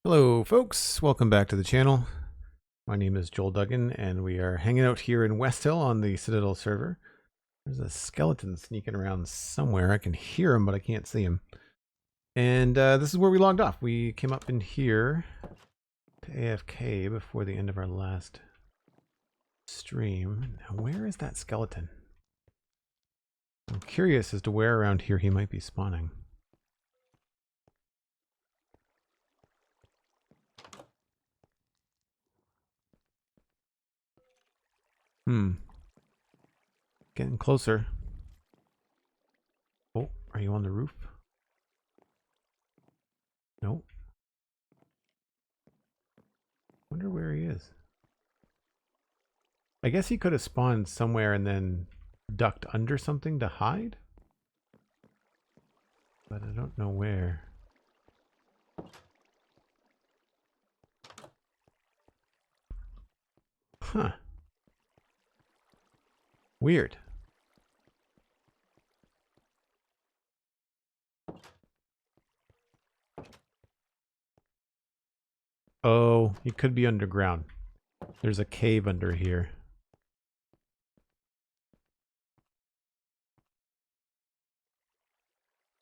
Hello folks, welcome back to the channel. My name is Joel Duggan and we are hanging out here in Westhilll on the Citadel server. There's a skeleton sneaking around somewhere. I can hear him but I can't see him. And this is where we logged off. We came up in here to AFK before the end of our last stream. Now where is that skeleton? I'm curious as to where around here he might be spawning. Getting closer. Oh, are you on the roof? Nope. Wonder where he is. I guess he could have spawned somewhere and then ducked under something to hide. But I don't know where. Huh. Weird. Oh, he could be underground. There's a cave under here.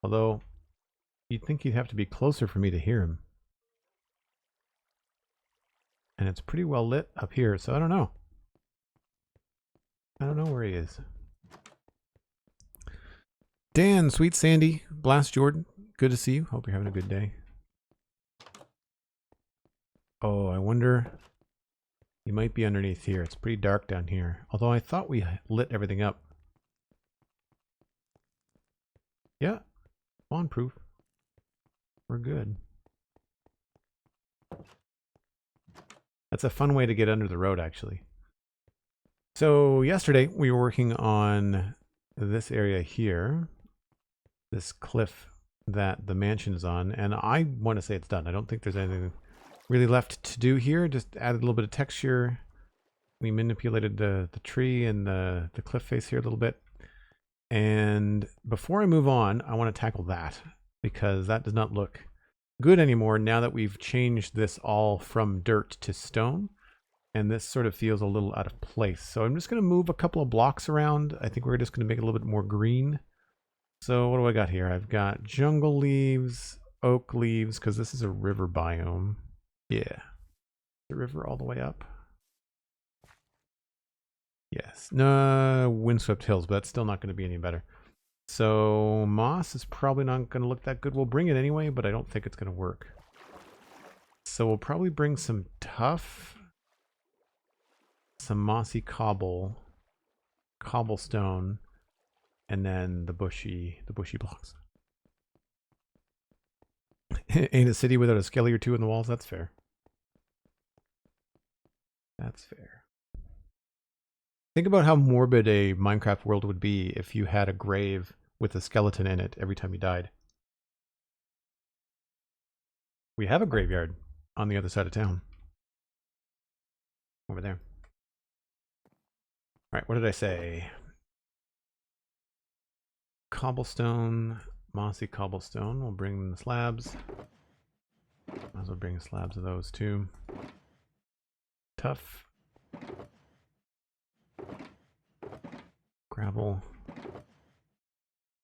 Although, you'd think he'd have to be closer for me to hear him. And it's pretty well lit up here, so I don't know. I don't know where he is. Dan, SweetSandi, Blast Jordan, good to see you. Hope you're having a good day. Oh, I wonder. He might be underneath here. It's pretty dark down here. Although I thought we lit everything up. Yeah, spawn proof. We're good. That's a fun way to get under the road, actually. So yesterday we were working on this area here, this cliff that the mansion is on, and I want to say it's done. I don't think there's anything really left to do here. Just added a little bit of texture. We manipulated the tree and the cliff face here a little bit. And before I move on, I want to tackle that because that does not look good anymore now that we've changed this all from dirt to stone. And this sort of feels a little out of place. So I'm just going to move a couple of blocks around. I think we're just going to make it a little bit more green. So what do I got here? I've got jungle leaves, oak leaves, because this is a river biome. Yeah. The river all the way up. Yes. No, windswept hills, but that's still not going to be any better. So moss is probably not going to look that good. We'll bring it anyway, but I don't think it's going to work. So we'll probably bring some tuff. Some mossy cobblestone, and then the bushy blocks. Ain't a city without a skelly or two in the walls. That's fair. That's fair. Think about how morbid a Minecraft world would be if you had a grave with a skeleton in it every time you died. We have a graveyard on the other side of town. Over there. All right, what did I say? Cobblestone, mossy cobblestone. We'll bring the slabs. Might as well bring slabs of those too. Tough. Gravel.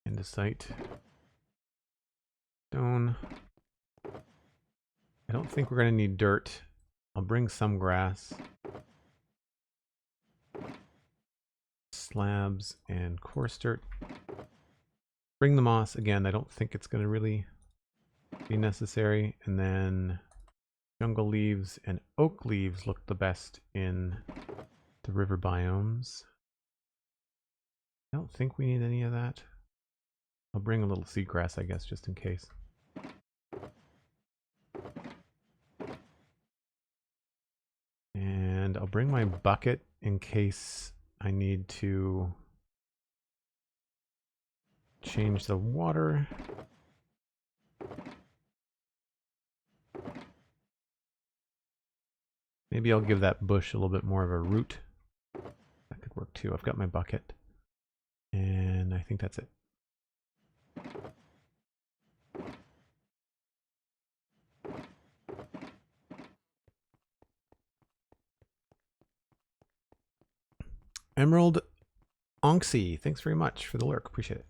Andesite. Stone. I don't think we're going to need dirt. I'll bring some grass. Slabs and coarse dirt. Bring the moss again. I don't think it's going to really be necessary. And then jungle leaves and oak leaves look the best in the river biomes. I don't think we need any of that. I'll bring a little seagrass, I guess, just in case. And I'll bring my bucket in case I need to change the water. Maybe I'll give that bush a little bit more of a root. That could work too. I've got my bucket. And I think that's it. Emerald Onxie, thanks very much for the lurk. Appreciate it.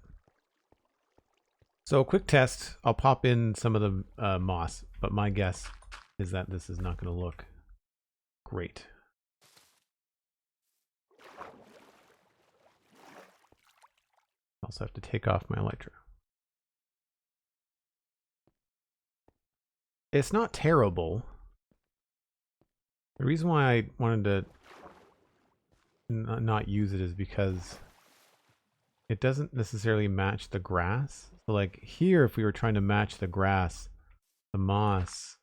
So quick test. I'll pop in some of the moss, but my guess is that this is not going to look great. I also have to take off my elytra. It's not terrible. The reason why I wanted to not use it is because it doesn't necessarily match the grass. So like here, if we were trying to match the grass, the moss,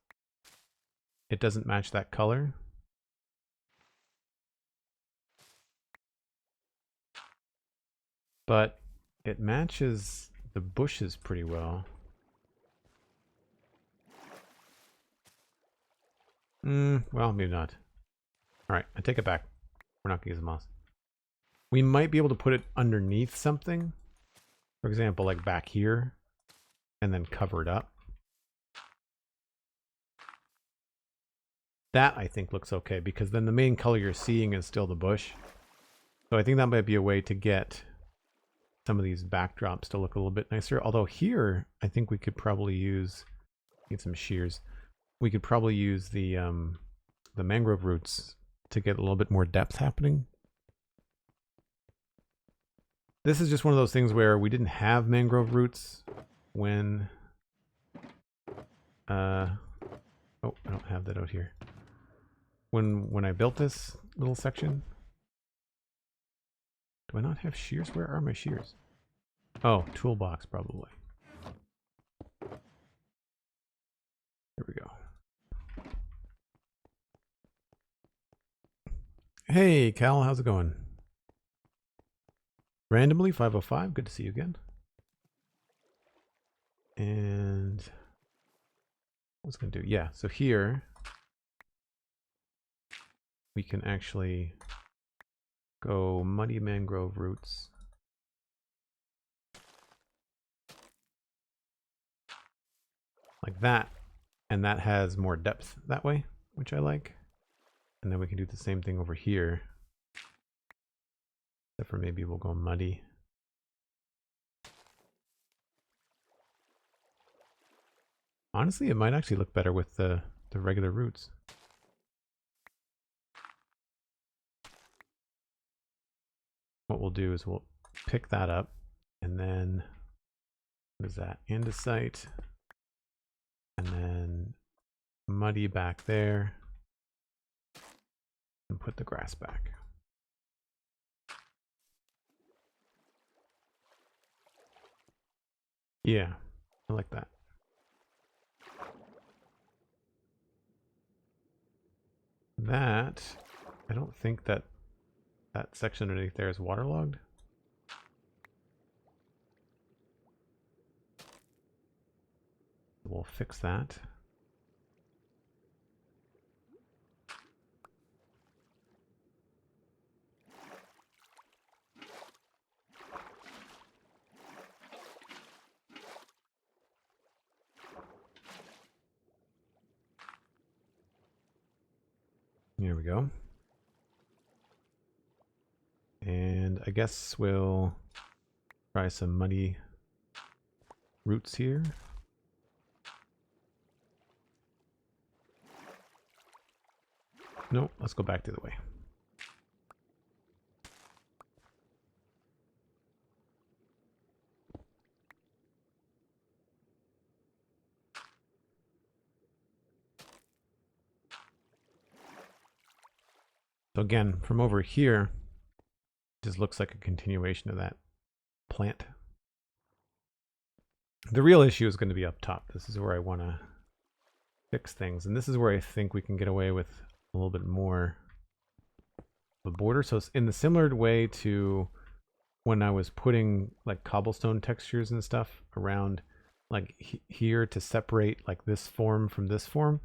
it doesn't match that color. But it matches the bushes pretty well. Well, maybe not. All right, I take it back. We're not gonna use the moss. We might be able to put it underneath something. For example, like back here, and then cover it up. That I think looks okay, because then the main color you're seeing is still the bush. So I think that might be a way to get some of these backdrops to look a little bit nicer. Although here, I think we could probably use, need some shears. We could probably use the mangrove roots to get a little bit more depth happening. This is just one of those things where we didn't have mangrove roots when oh, I don't have that out here. When I built this little section. Do I not have shears? Where are my shears? Oh, toolbox probably. There we go. Hey, Cal, how's it going? Randomly 505, good to see you again. And what's going to do? Yeah, so here we can actually go muddy mangrove roots. Like that. And that has more depth that way, which I like. And then we can do the same thing over here. Except for maybe we'll go muddy. Honestly, it might actually look better with the regular roots. What we'll do is we'll pick that up and then what is that? Andesite. And then muddy back there. And put the grass back. Yeah, I like that. That, I don't think that section underneath there is waterlogged. We'll fix that. There we go. And I guess we'll try some muddy roots here. Nope, let's go back the other way. So again, from over here, it just looks like a continuation of that plant. The real issue is going to be up top. This is where I want to fix things. And this is where I think we can get away with a little bit more of a border. So it's in the similar way to when I was putting like cobblestone textures and stuff around like here to separate like this form from this form,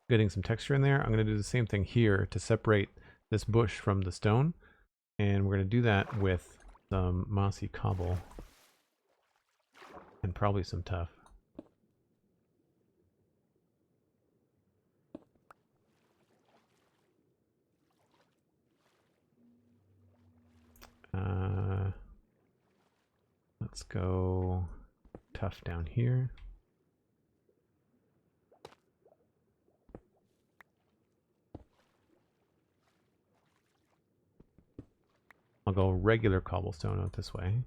getting some texture in there. I'm going to do the same thing here to separate this bush from the stone. And we're going to do that with some mossy cobble and probably some tuff. go tough down here. I'll go regular cobblestone out this way.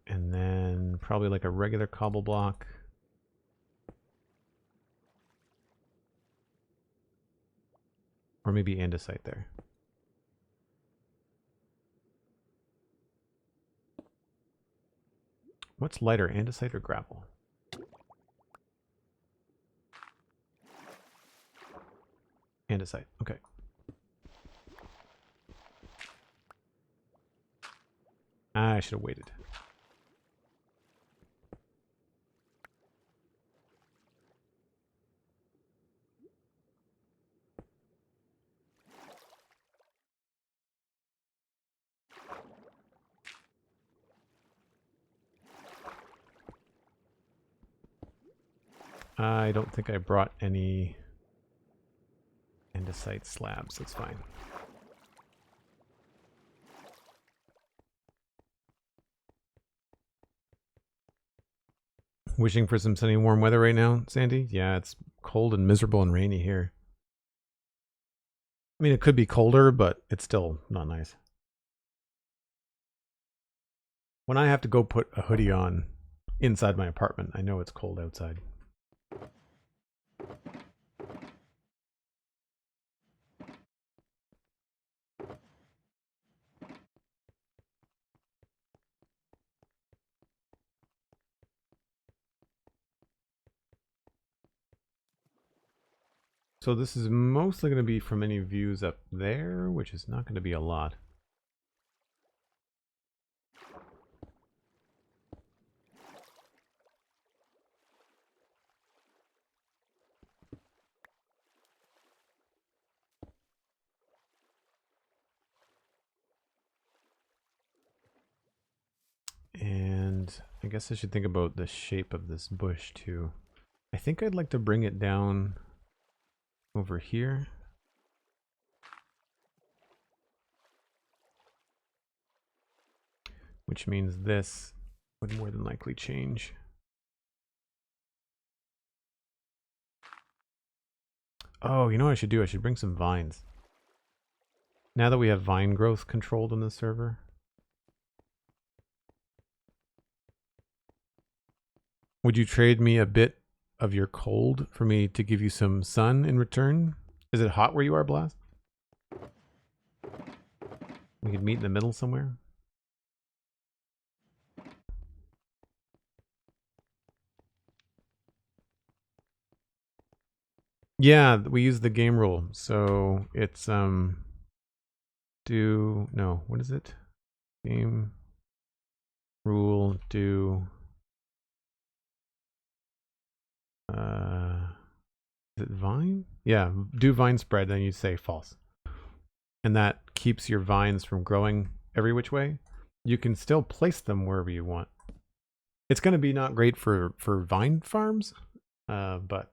And then probably like a regular cobble block. Or maybe andesite there. What's lighter, andesite or gravel? Andesite, okay. I should have waited. I don't think I brought any andesite slabs. That's fine. Wishing for some sunny, warm weather right now, Sandy? Yeah, it's cold and miserable and rainy here. I mean, it could be colder, but it's still not nice. When I have to go put a hoodie on inside my apartment, I know it's cold outside. So this is mostly going to be from any views up there, which is not going to be a lot. And I guess I should think about the shape of this bush too. I think I'd like to bring it down over here. Which means this would more than likely change. Oh, you know what I should do? I should bring some vines. Now that we have vine growth controlled on the server. Would you trade me a bit of your cold for me to give you some sun in return? Is it hot where you are, Blast? We could meet in the middle somewhere. Yeah, we use the game rule. So it's what is it? Game rule do is it vine? Yeah, do vine spread, then you say false. And that keeps your vines from growing every which way. You can still place them wherever you want. It's going to be not great for vine farms, but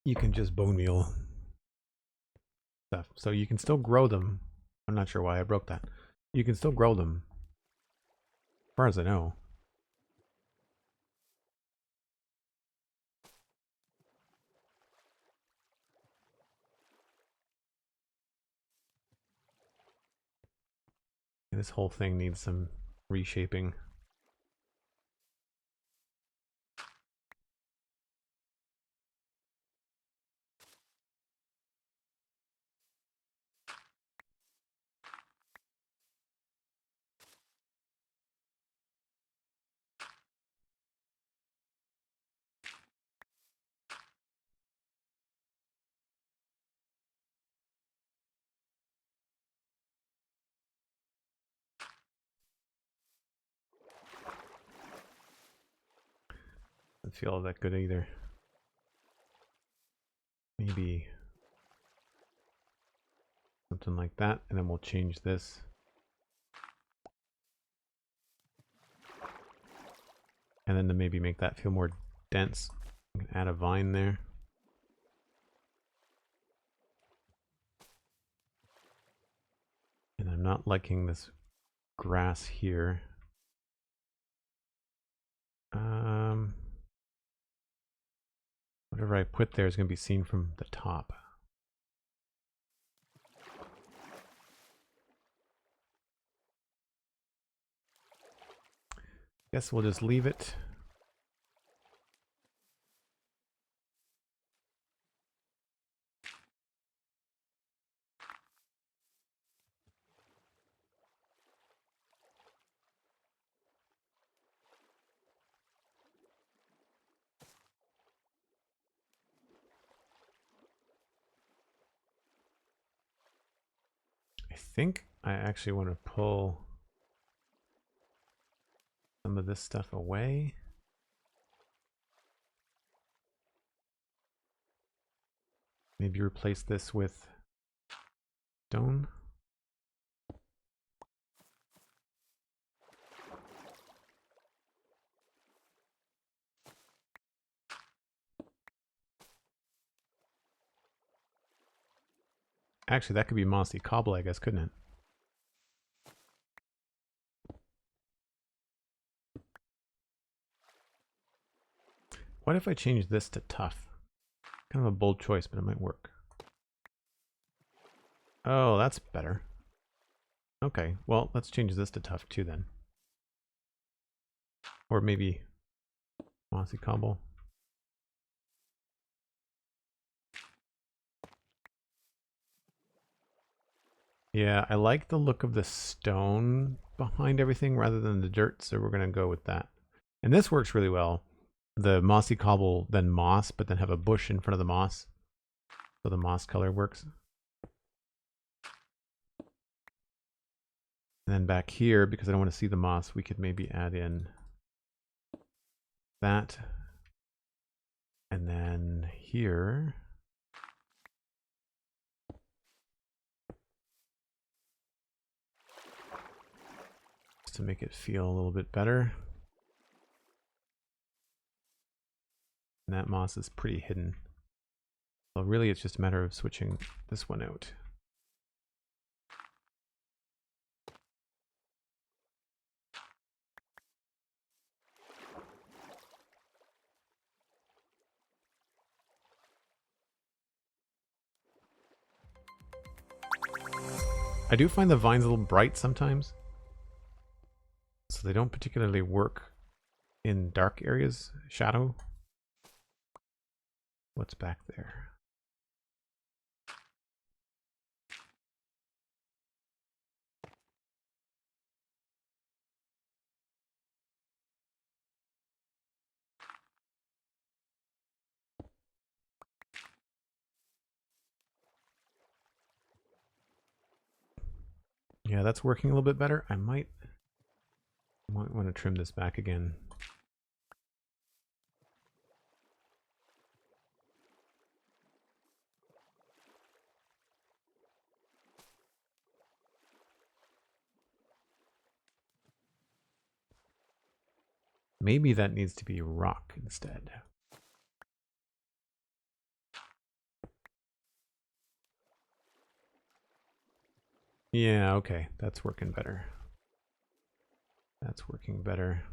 you can just bone meal stuff. So you can still grow them. I'm not sure why I broke that. You can still grow them, as far as I know. This whole thing needs some reshaping. Doesn't feel that good either. Maybe Something like that, and then we'll change this. And then to maybe make that feel more dense, we can add a vine there. And I'm not liking this grass here. Whatever I put there is going to be seen from the top. Guess we'll just leave it. I think I actually want to pull some of this stuff away. Maybe replace this with stone. Actually, that could be mossy cobble, I guess, couldn't it? What if I change this to tough? Kind of a bold choice, but it might work. Oh, that's better. Okay, well, let's change this to tough too then. Or maybe mossy cobble. Yeah, I like the look of the stone behind everything rather than the dirt, so we're going to go with that. And this works really well. The mossy cobble, then moss, but then have a bush in front of the moss. So the moss color works. And then back here, because I don't want to see the moss, we could maybe add in that. And then here, just to make it feel a little bit better. And that moss is pretty hidden. So really it's just a matter of switching this one out. I do find the vines a little bright sometimes. So they don't particularly work in dark areas, shadow. What's back there? Yeah, that's working a little bit better. I might want to trim this back again. Maybe that needs to be rock instead. Yeah, okay. That's working better. That's working better.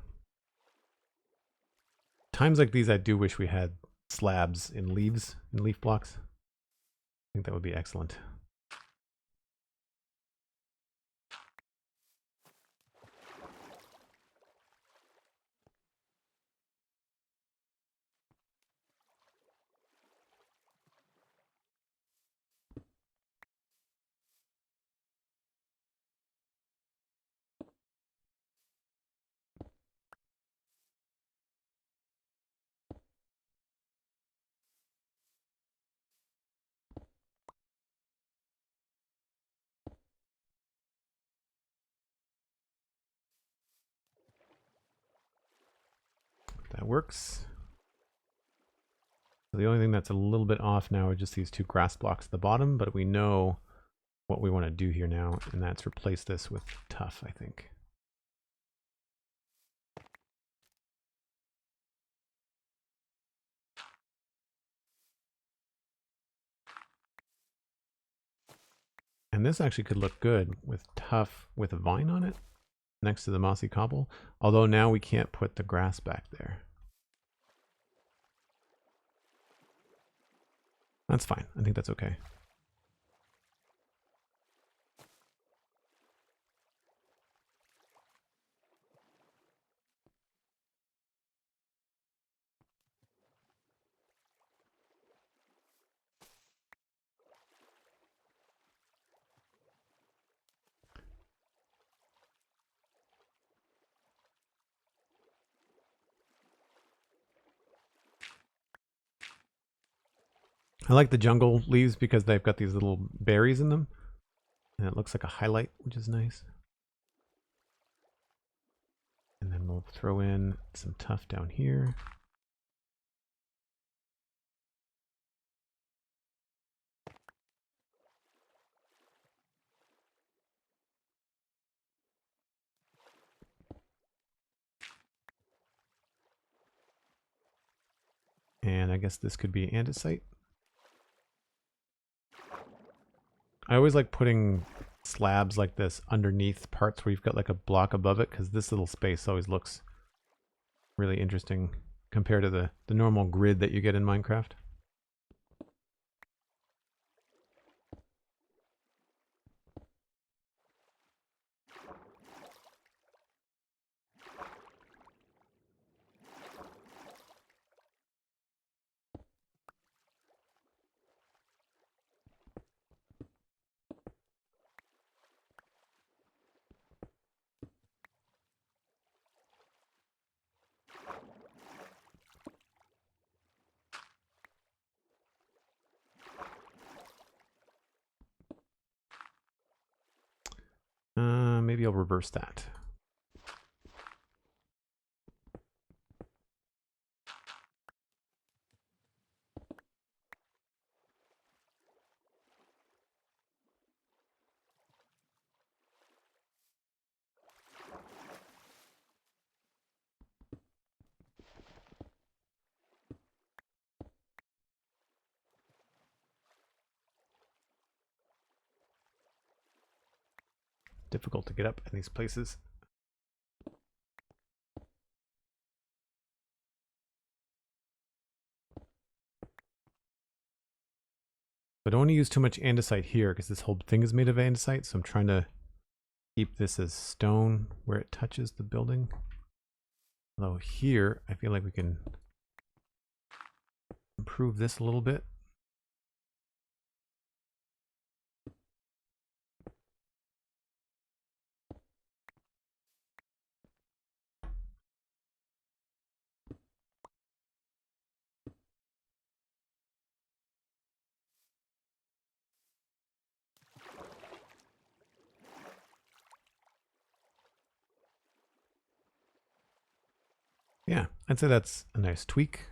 Times like these, I do wish we had slabs in leaves, in leaf blocks. I think that would be excellent. That works. So the only thing that's a little bit off now are just these two grass blocks at the bottom, but we know what we want to do here now, and that's replace this with tough, I think. And this actually could look good with tough with a vine on it next to the mossy cobble. Although now we can't put the grass back there. That's fine. I think that's okay. I like the jungle leaves because they've got these little berries in them. And it looks like a highlight, which is nice. And then we'll throw in some tuff down here. And I guess this could be andesite. I always like putting slabs like this underneath parts where you've got like a block above it, because this little space always looks really interesting compared to the normal grid that you get in Minecraft. Maybe I'll reverse that. Difficult to get up in these places. I don't want to use too much andesite here because this whole thing is made of andesite, so I'm trying to keep this as stone where it touches the building. Although here, I feel like we can improve this a little bit. Yeah, I'd say that's a nice tweak.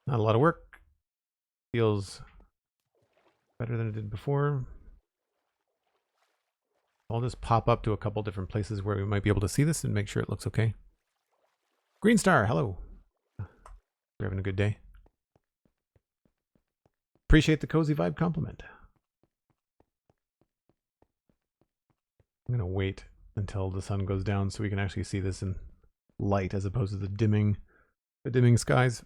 Not a lot of work. Feels better than it did before. I'll just pop up to a couple different places where we might be able to see this and make sure it looks okay. Green Star, hello. We're having a good day. Appreciate the cozy vibe compliment. I'm gonna wait until the sun goes down so we can actually see this in light as opposed to the dimming skies.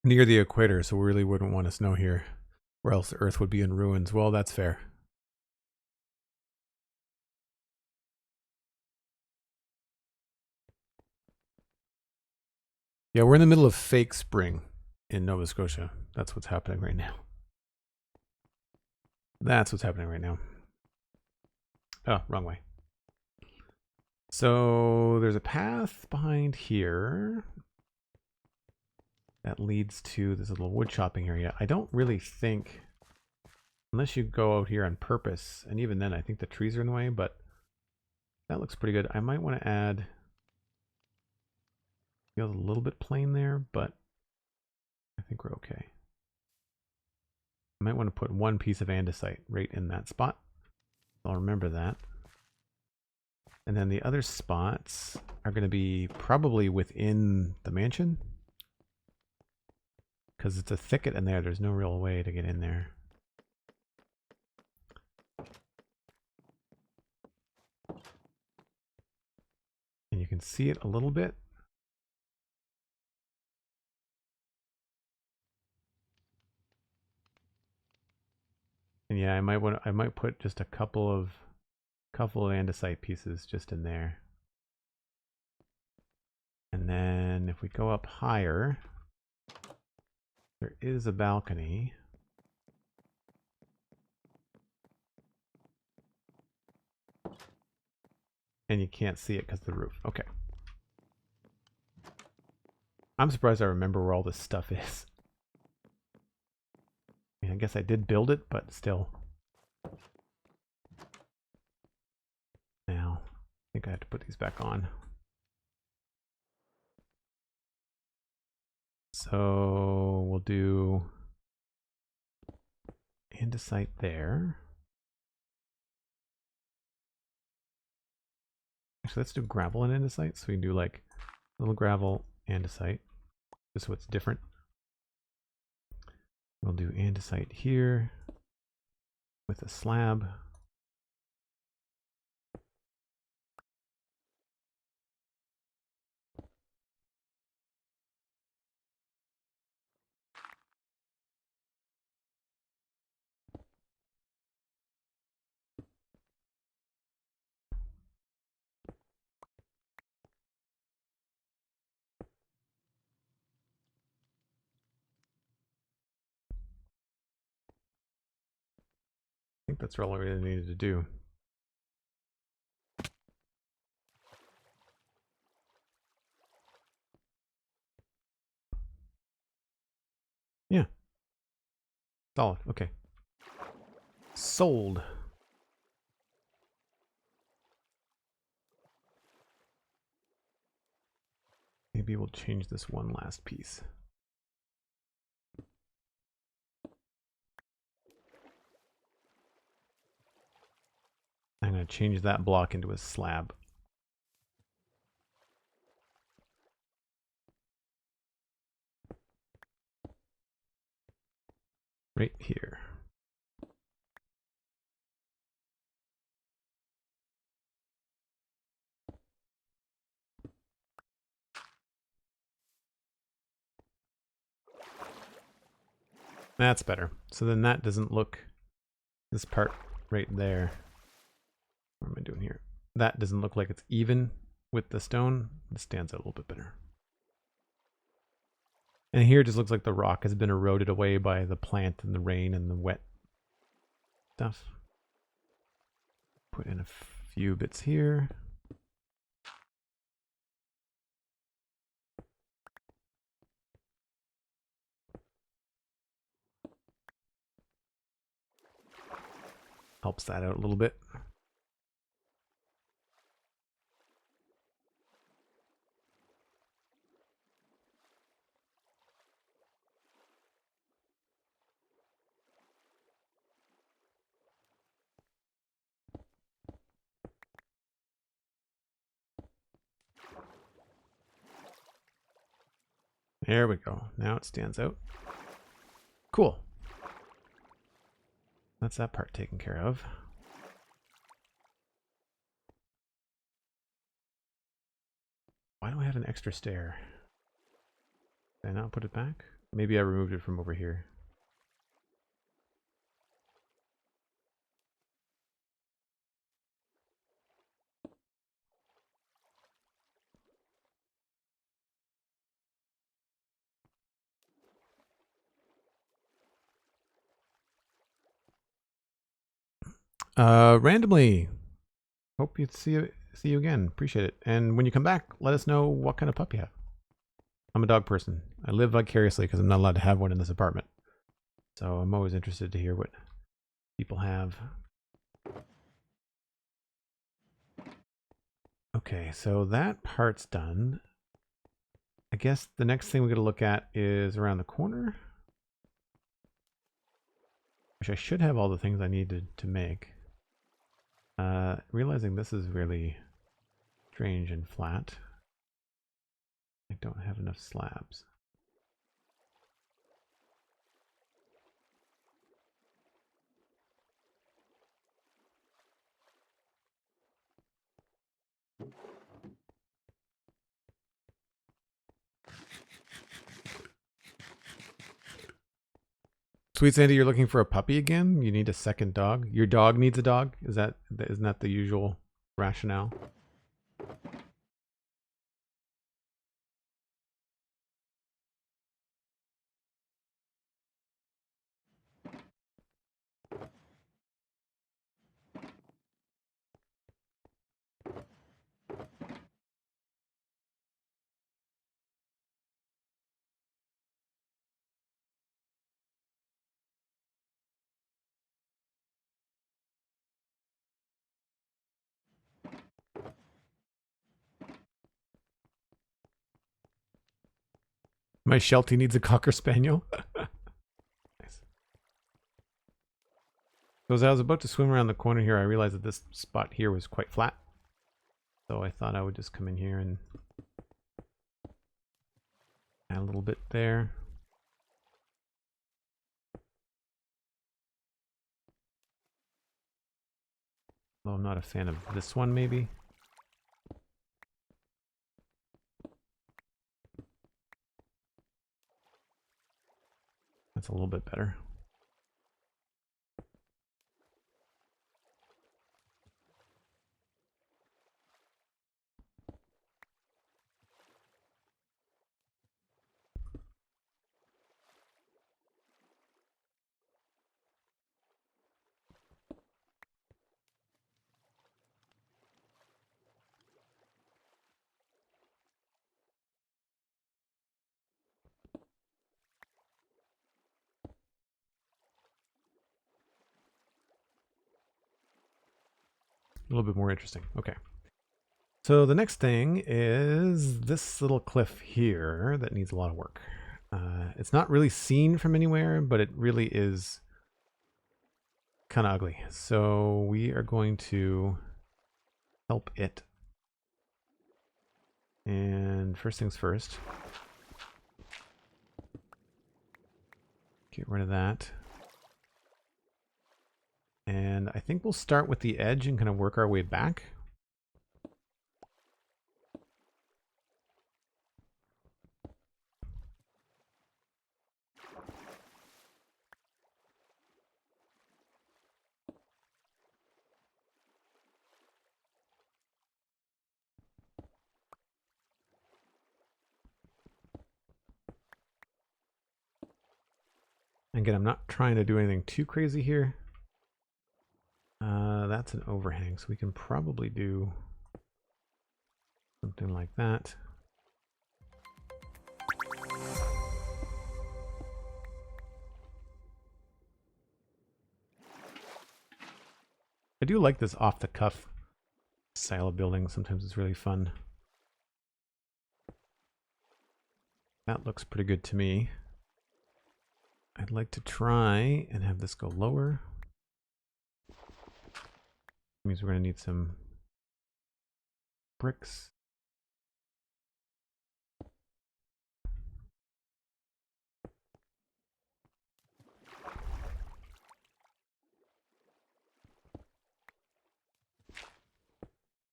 Near the equator, so we really wouldn't want to snow here, or else the Earth would be in ruins. Well, that's fair. Yeah, we're in the middle of fake spring in Nova Scotia. That's what's happening right now. That's what's happening right now. Oh, wrong way. So there's a path behind here that leads to this little wood chopping area. I don't really think, unless you go out here on purpose, and even then I think the trees are in the way, but that looks pretty good. I might want to add, feels a little bit plain there, but I think we're okay. I might want to put one piece of andesite right in that spot. I'll remember that. And then the other spots are going to be probably within the mansion. Because it's a thicket in there. There's no real way to get in there. And you can see it a little bit. And yeah, I might put just a couple of andesite pieces just in there. And then if we go up higher, there is a balcony. And you can't see it because of the roof. Okay. I'm surprised I remember where all this stuff is. I mean, I guess I did build it, but still. Now, I think I have to put these back on. So we'll do andesite there. Actually, let's do gravel and andesite. So we can do like little gravel, andesite, just so it's different. We'll do andesite here with a slab. I think that's all I really needed to do. Yeah. Solid. Okay. Sold. Maybe we'll change this one last piece. I'm going to change that block into a slab. Right here. That's better. So then that doesn't look, this part right there. What am I doing here? That doesn't look like it's even with the stone. It stands out a little bit better. And here it just looks like the rock has been eroded away by the plant and the rain and the wet stuff. Put in a few bits here. Helps that out a little bit. There we go. Now it stands out. Cool. That's that part taken care of. Why do I have an extra stair? Did I not put it back? Maybe I removed it from over here. Randomly. Hope you see you again. Appreciate it. And when you come back, let us know what kind of pup you have. I'm a dog person. I live vicariously because I'm not allowed to have one in this apartment. So I'm always interested to hear what people have. Okay, so that part's done. I guess the next thing we're going to look at is around the corner. Which I should have all the things I needed to make. Realizing this is really strange and flat. I don't have enough slabs. SweetSandi, you're looking for a puppy again? You need a second dog? Your dog needs a dog? Isn't that the usual rationale? My Sheltie needs a Cocker Spaniel. Nice. So as I was about to swim around the corner here, I realized that this spot here was quite flat. So I thought I would just come in here and add a little bit there. Although I'm not a fan of this one, maybe. That's a little bit better. A little bit more interesting. Okay. So the next thing is this little cliff here that needs a lot of work. It's not really seen from anywhere, but it really is kind of ugly. So we are going to help it. And first things first. Get rid of that. And I think we'll start with the edge and kind of work our way back. Again, I'm not trying to do anything too crazy here. That's an overhang, so we can probably do something like that. I do like this off-the-cuff style of building. Sometimes it's really fun. That looks pretty good to me. I'd like to try and have this go lower. Means we're going to need some bricks.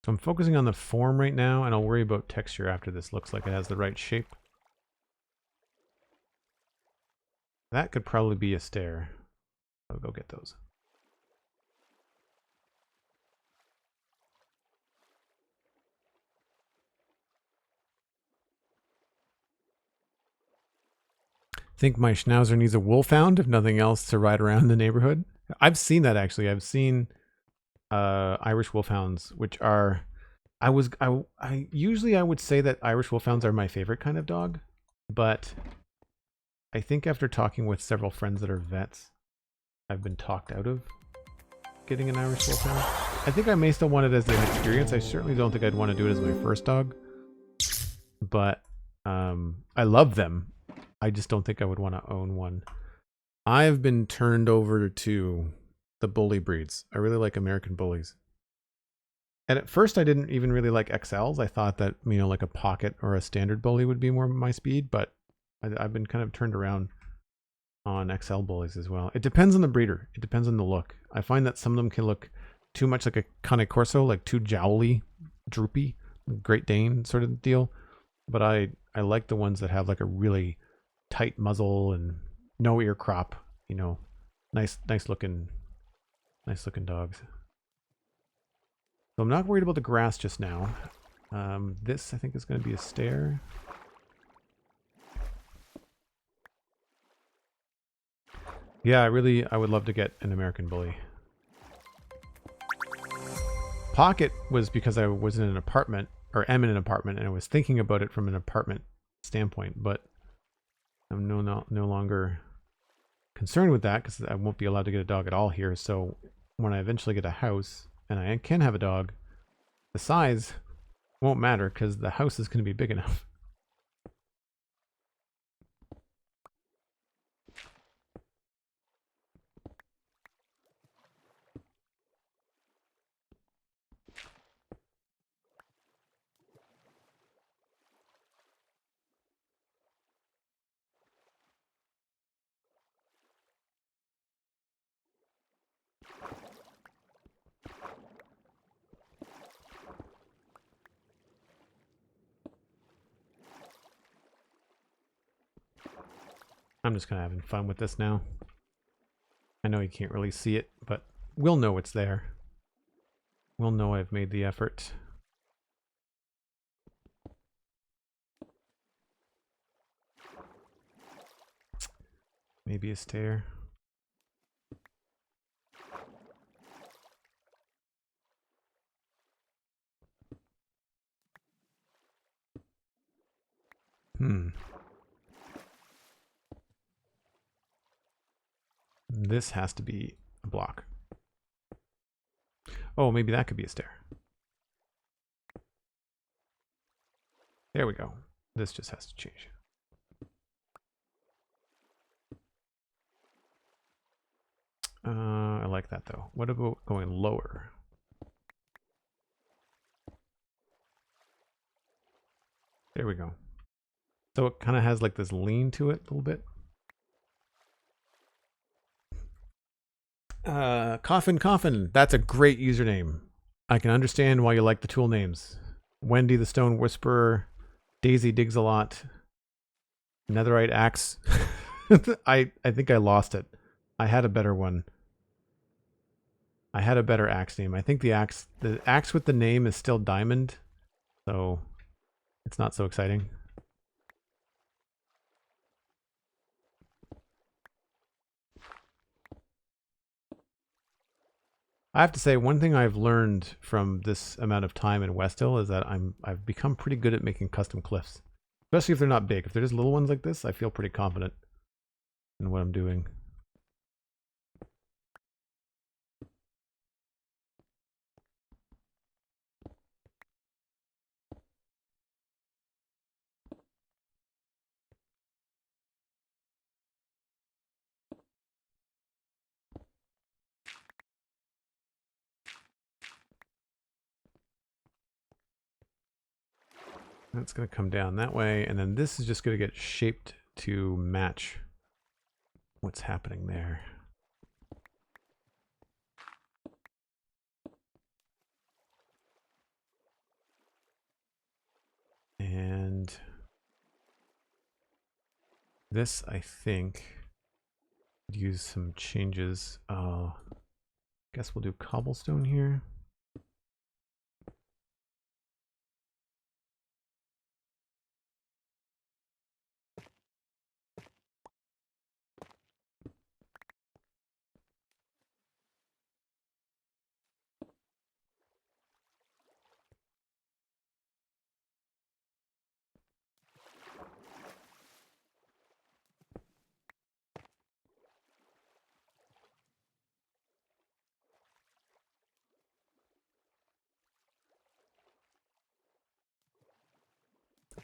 So I'm focusing on the form right now, and I'll worry about texture after this looks like it has the right shape. That could probably be a stair. I'll go get those. Think my schnauzer needs a wolfhound, if nothing else, to ride around the neighborhood. I've seen that actually. I've seen Irish wolfhounds, which are I usually I would say that Irish wolfhounds are my favorite kind of dog, but I think after talking with several friends that are vets, I've been talked out of getting an Irish wolfhound. I think I may still want it as an experience. I certainly don't think I'd want to do it as my first dog, but I love them. I just don't think I would want to own one. I've been turned over to the bully breeds. I really like American bullies. And at first I didn't even really like XLs. I thought that, you know, like a pocket or a standard bully would be more my speed, but I've been kind of turned around on XL bullies as well. It depends on the breeder. It depends on the look. I find that some of them can look too much like a Cane Corso, like too jowly, droopy, Great Dane sort of deal. But I like the ones that have like a really tight muzzle and no ear crop, you know, nice looking dogs. So I'm not worried about the grass just now. This I think is going to be a stair. Yeah, I would love to get an American bully. Pocket was because I was in an apartment, or am in an apartment, and I was thinking about it from an apartment standpoint, but I'm no longer concerned with that because I won't be allowed to get a dog at all here. So when I eventually get a house and I can have a dog, the size won't matter because the house is going to be big enough. I'm just kind of having fun with this now. I know you can't really see it, but we'll know it's there. We'll know I've made the effort. Maybe a stair. This has to be a block. Oh, maybe that could be a stair. There we go. This just has to change. I like that though. What about going lower? There we go. So it kind of has like this lean to it a little bit. Coffin. That's a great username. I can understand why you like the tool names. Wendy the Stone Whisperer, Daisy Digs a Lot, Netherite Axe. I think I lost it. I had a better one. I had a better axe name. I think the axe with the name is still Diamond, so it's not so exciting. I have to say, one thing I've learned from this amount of time in Westhilll is that I've become pretty good at making custom cliffs. Especially if they're not big. If they're just little ones like this, I feel pretty confident in what I'm doing. That's going to come down that way, and then this is just going to get shaped to match what's happening there. And this, I think, could use some changes. Guess we'll do cobblestone here.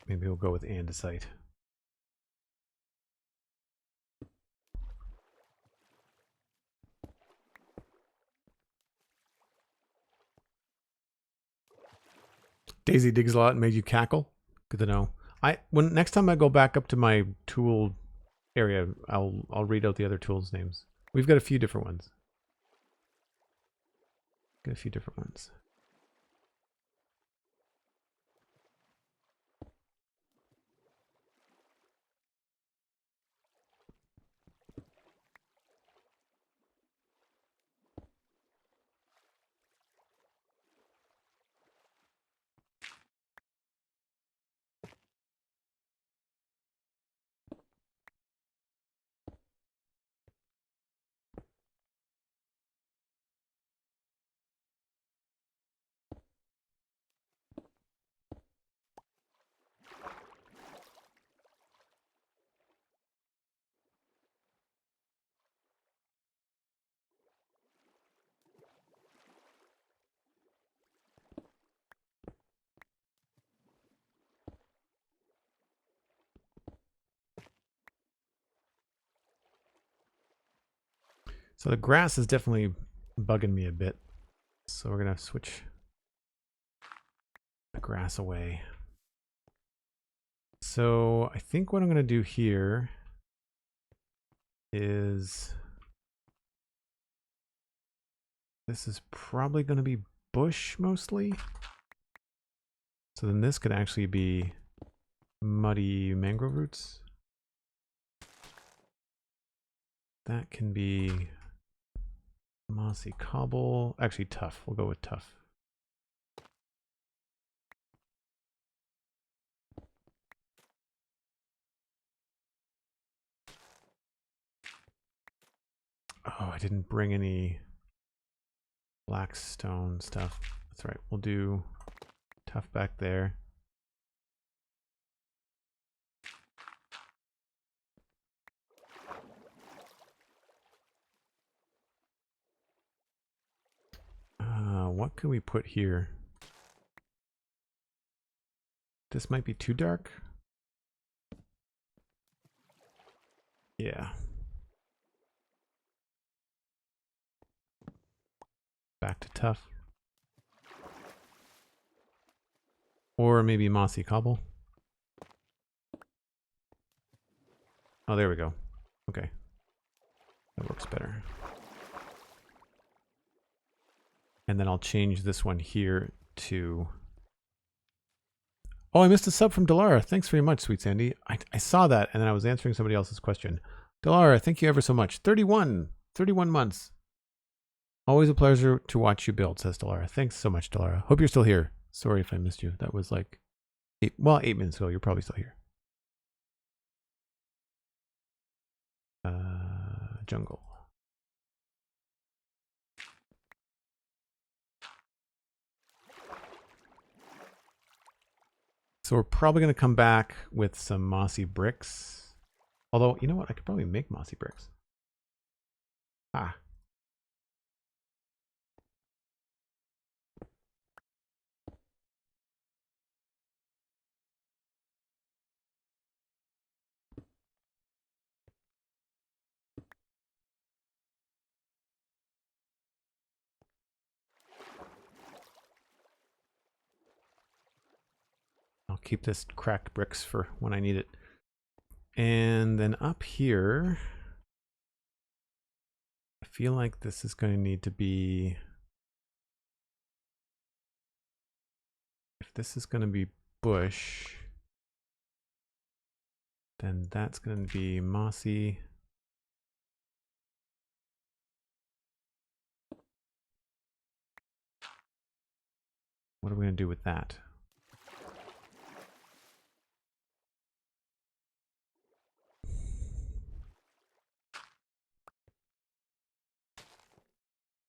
Maybe we'll go with andesite. Daisy digs a lot and made you cackle. Good to know. Next time I go back up to my tool area, I'll read out the other tools names. We've got a few different ones. So the grass is definitely bugging me a bit. So we're going to switch the grass away. So I think what I'm going to do here is this is probably going to be bush mostly. So then this could actually be muddy mangrove roots. That can be mossy cobble. Actually, tough. We'll go with tough. Oh, I didn't bring any black stone stuff. That's right. We'll do tough back there. What can we put here? This might be too dark. Yeah. Back to tough. Or maybe mossy cobble. Oh, there we go. Okay. That works better. And then I'll change this one here to... Oh, I missed a sub from Delara. Thanks very much, SweetSandi. I saw that, and then I was answering somebody else's question. Delara, thank you ever so much. 31 months. Always a pleasure to watch you build, says Delara. Thanks so much, Delara. Hope you're still here. Sorry if I missed you. That was like 8 minutes ago. You're probably still here. Jungle. So we're probably going to come back with some mossy bricks. Although, you know what? I could probably make mossy bricks. Ah. I'll keep this cracked bricks for when I need it. And then up here, I feel like this is going to need to be... If this is going to be bush, then that's going to be mossy. What are we going to do with that?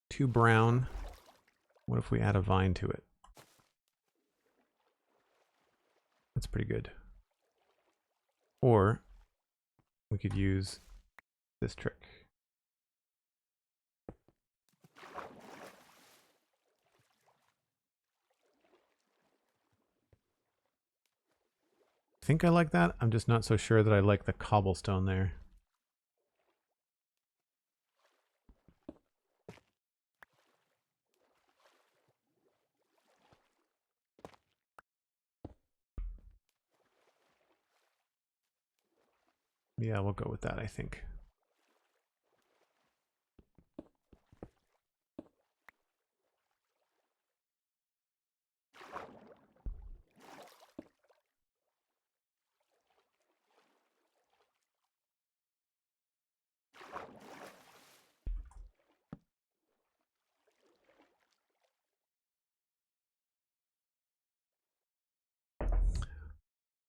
Too brown. What if we add a vine to it? That's pretty good. Or we could use this trick. think I like that. I'm just not so sure that I like the cobblestone there. Yeah, we'll go with that, I think.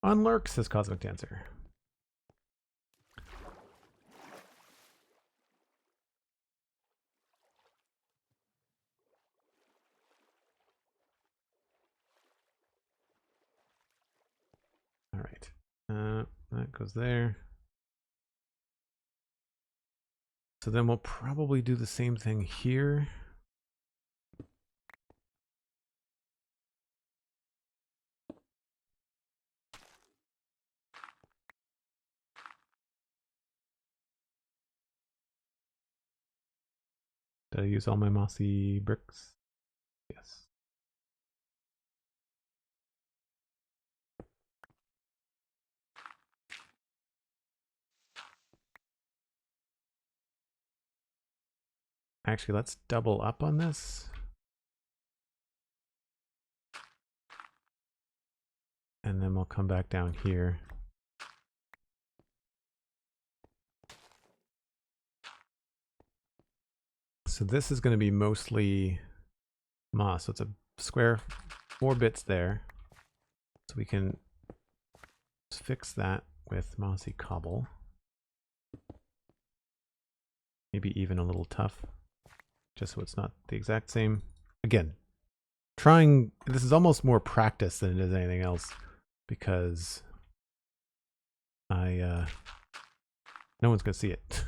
On lurk, says Cosmic Dancer. All right. That goes there. So then we'll probably do the same thing here. Did I use all my mossy bricks? Yes. Actually, let's double up on this. And then we'll come back down here. So this is going to be mostly moss. So it's a square 4 bits there. So we can fix that with mossy cobble. Maybe even a little tough, just so it's not the exact same. Again, trying, this is almost more practice than it is anything else, because no one's gonna see it.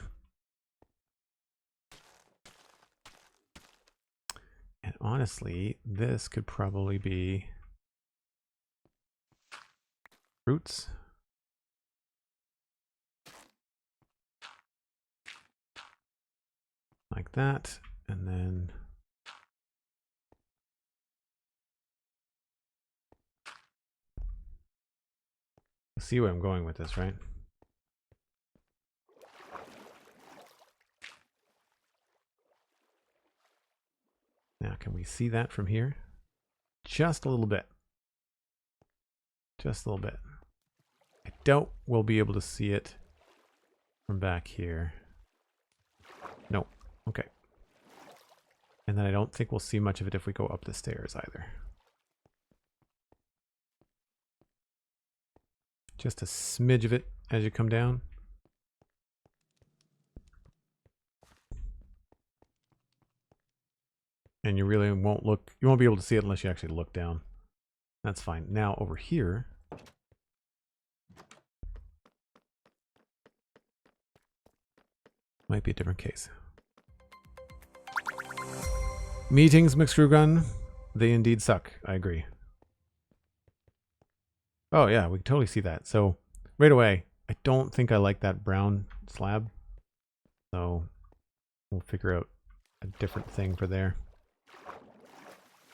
And honestly, this could probably be roots. Like that, and then see where I'm going with this, right? Now, can we see that from here? Just a little bit. Just a little bit. I doubt we'll be able to see it from back here. Nope. Okay. And then I don't think we'll see much of it if we go up the stairs either. Just a smidge of it as you come down. And you really won't look, you won't be able to see it unless you actually look down. That's fine. Now over here, might be a different case. Meetings, McScrewgunn, they indeed suck. I agree. Oh yeah, we can totally see that. So right away, I don't think I like that brown slab. So we'll figure out a different thing for there.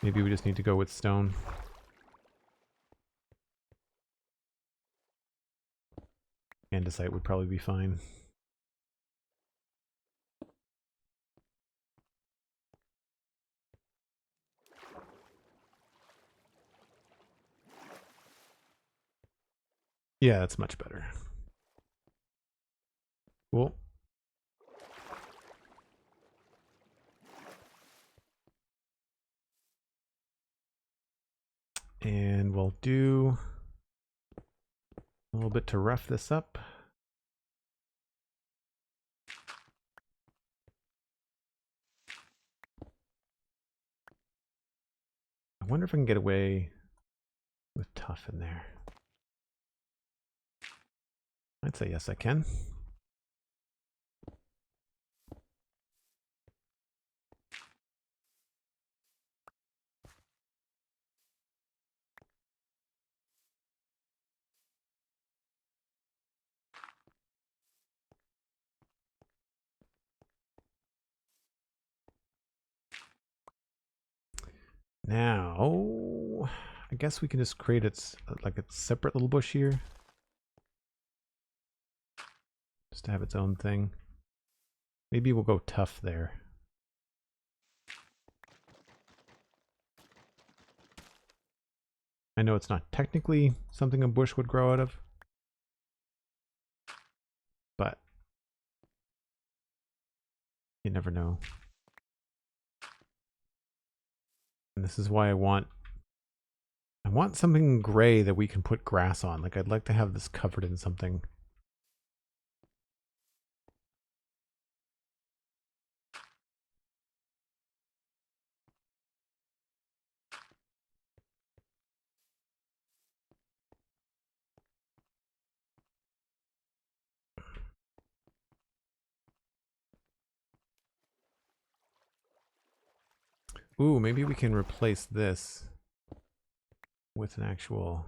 Maybe we just need to go with stone. Andesite would probably be fine. Yeah, that's much better. Cool. And we'll do a little bit to rough this up. I wonder if I can get away with tough in there. I'd say yes, I can. Now, I guess we can just create its like a separate little bush here. Just to have its own thing. Maybe we'll go tough there. I know it's not technically something a bush would grow out of, but you never know. And this is why I want something gray that we can put grass on. Like I'd like to have this covered in something. Ooh, maybe we can replace this with an actual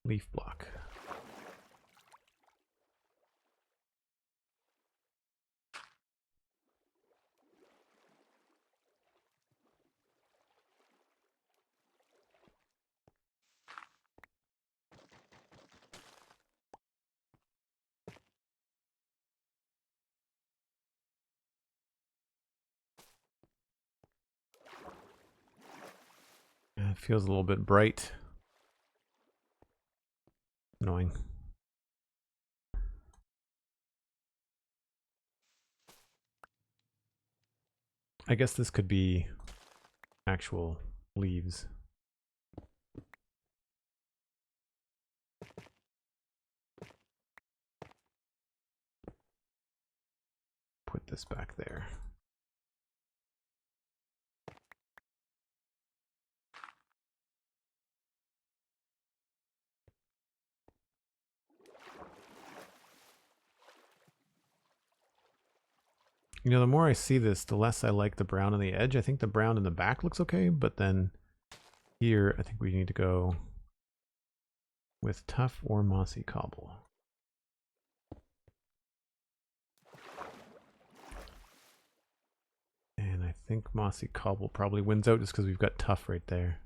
leaf block. It feels a little bit bright. Annoying. I guess this could be actual leaves. Put this back there. You know, the more I see this, the less I like the brown on the edge. I think the brown in the back looks okay, but then here, I think we need to go with tough or mossy cobble. And I think mossy cobble probably wins out just because we've got tough right there.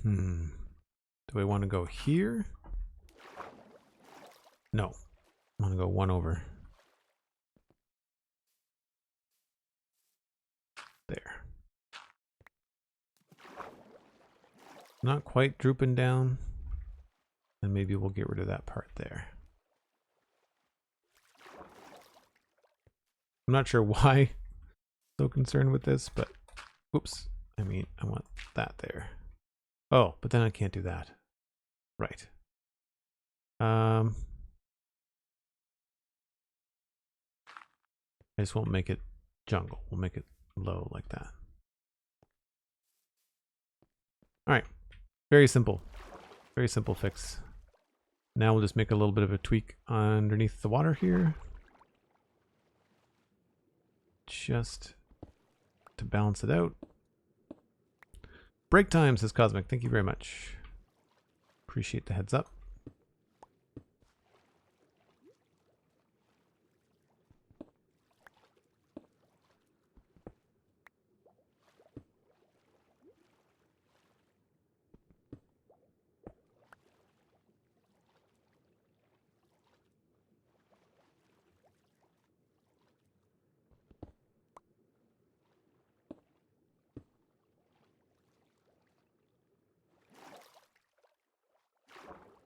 Do I want to go here? No. I want to go one over. There. Not quite drooping down. And maybe we'll get rid of that part there. I'm not sure why I'm so concerned with this, but oops. I mean, I want that there. Oh, but then I can't do that. Right. I just won't make it jungle. We'll make it low like that. All right. Very simple. Very simple fix. Now we'll just make a little bit of a tweak underneath the water here. Just to balance it out. Break time, says Cosmic. Thank you very much. Appreciate the heads up.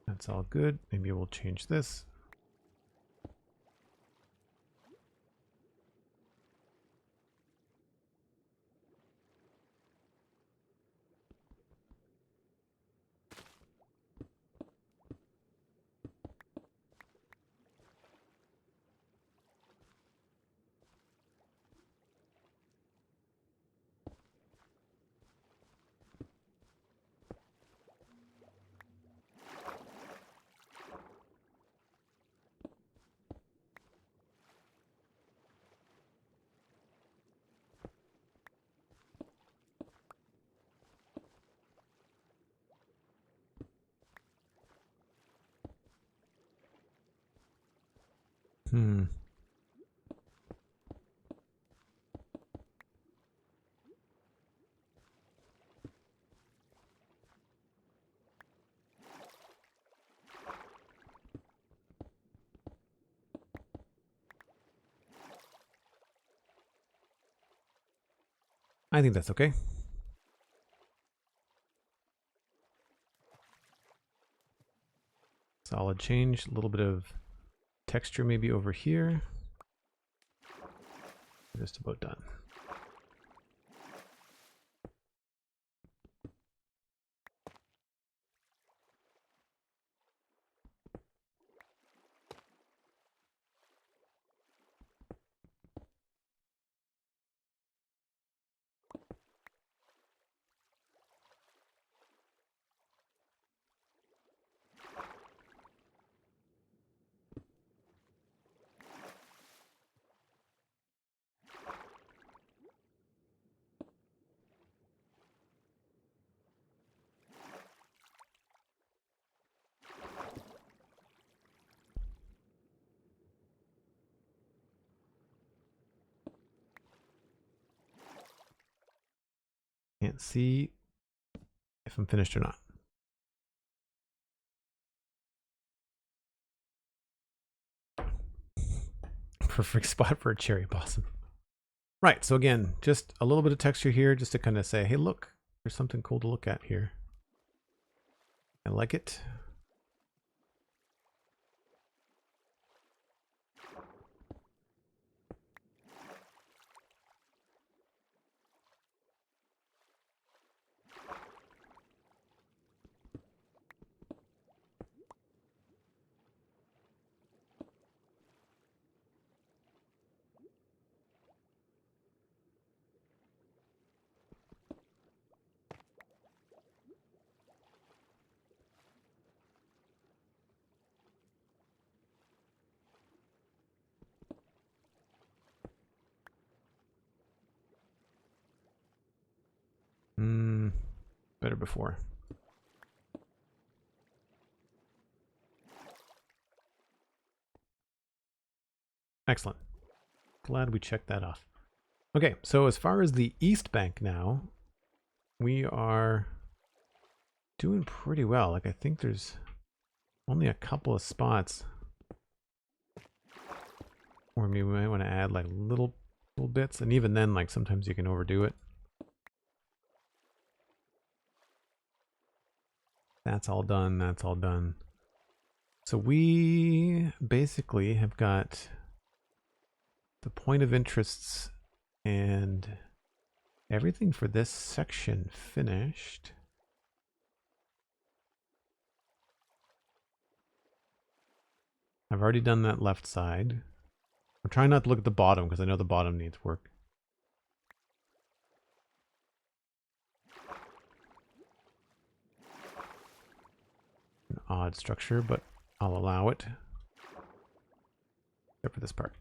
That's all good. Maybe we'll change this. I think that's okay. Solid change, a little bit of texture maybe over here. Just about done. Can't see if I'm finished or not. Perfect spot for a cherry blossom. Right, so again, just a little bit of texture here just to kind of say, hey, look, there's something cool to look at here. I like it. Better before. Excellent. Glad we checked that off. Okay, so as far as the east bank now, we are doing pretty well. Like, I think there's only a couple of spots where we might want to add like little bits, and even then, like, sometimes you can overdo it. That's all done. That's all done. So we basically have got the point of interests and everything for this section finished. I've already done that left side. I'm trying not to look at the bottom because I know the bottom needs work. An odd structure, but I'll allow it. Except for this part.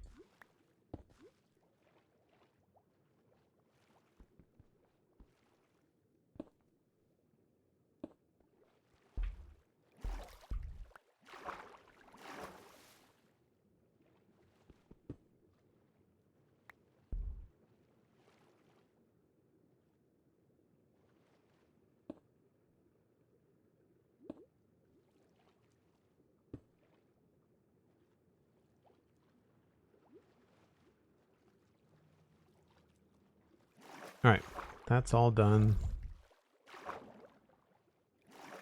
All right, that's all done.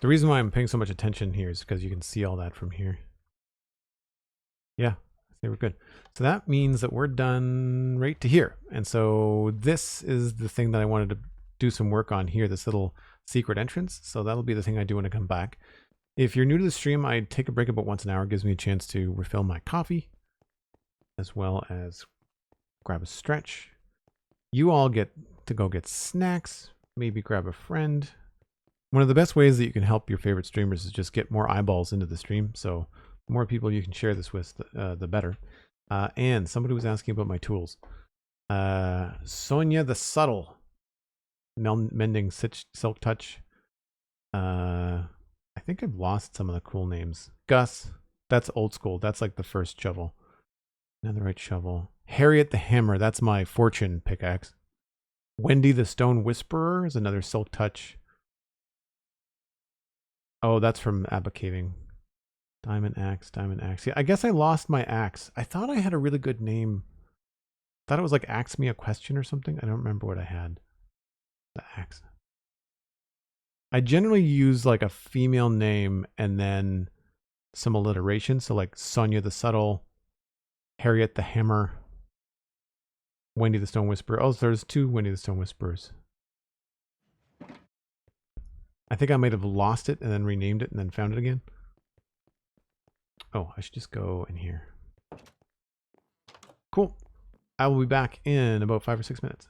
The reason why I'm paying so much attention here is because you can see all that from here. Yeah, they were good. So that means that we're done right to here. And so this is the thing that I wanted to do some work on here, this little secret entrance. So that'll be the thing I do when I come back. If you're new to the stream, I take a break about once an hour. It gives me a chance to refill my coffee, as well as grab a stretch. You all get to go get snacks, maybe grab a friend. One of the best ways that you can help your favorite streamers is just get more eyeballs into the stream. So the more people you can share this with, the better. And somebody was asking about my tools. Sonia the Subtle, Mending Silk Touch. I think I've lost some of the cool names. Gus, that's old school. That's like the first shovel. Netherite shovel. Harriet the hammer. That's my fortune pickaxe. Wendy the stone whisperer is another silk touch. Oh, that's from Abba Caving. Diamond axe, diamond axe. Yeah, I guess I lost my axe. I thought I had a really good name. Thought it was like ask me a question or something. I don't remember what I had. The axe. I generally use like a female name and then some alliteration. So like Sonia the Subtle, Harriet the Hammer, Wendy the Stone Whisperer. Oh, so there's 2 Wendy the Stone Whisperers. I think I might have lost it and then renamed it and then found it again. Oh, I should just go in here. Cool. I will be back in about 5 or 6 minutes.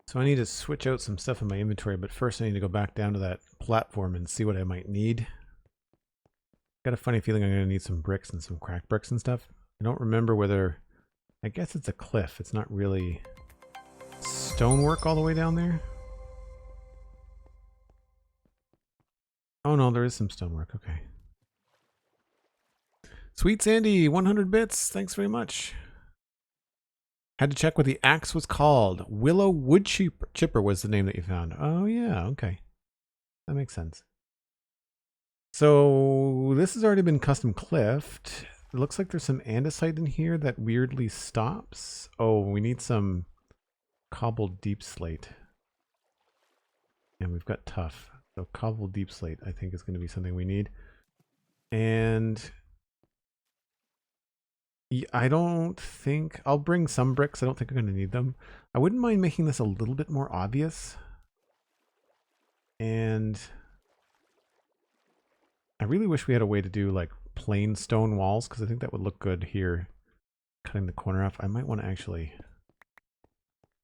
So I need to switch out some stuff in my inventory, but first I need to go back down to that platform and see what I might need. Got a funny feeling I'm going to need some bricks and some cracked bricks and stuff. I don't remember whether... I guess it's a cliff. It's not really stonework all the way down there. Oh no, there is some stonework. Okay. SweetSandi, 100 bits. Thanks very much. Had to check what the axe was called. Willow Wood Chipper was the name that you found. Oh yeah, okay. That makes sense. So this has already been custom cliffed. It looks like there's some andesite in here that weirdly stops. Oh, we need some cobbled deep slate. And we've got tough. So cobbled deep slate I think is going to be something we need. And I don't think... I'll bring some bricks. I don't think I'm going to need them. I wouldn't mind making this a little bit more obvious. And I really wish we had a way to do like plain stone walls, because I think that would look good here. Cutting the corner off. I might want to actually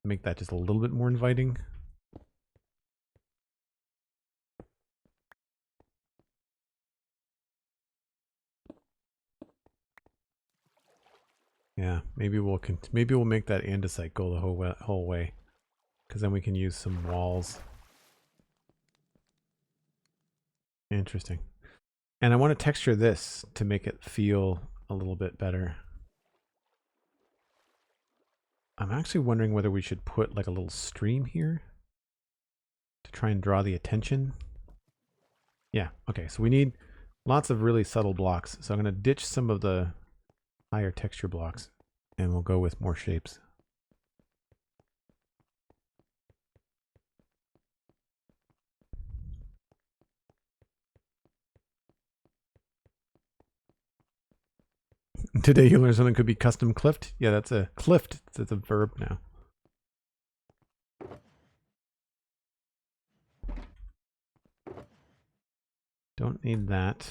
make that just a little bit more inviting. Yeah, maybe we'll make that andesite go the whole way, because then we can use some walls. Interesting. And I want to texture this to make it feel a little bit better. I'm actually wondering whether we should put like a little stream here to try and draw the attention. Yeah, okay, so we need lots of really subtle blocks. So I'm going to ditch some of the higher texture blocks and we'll go with more shapes. Today you learned something could be custom cliffed. Yeah, that's a cliffed. It's a verb now. Don't need that.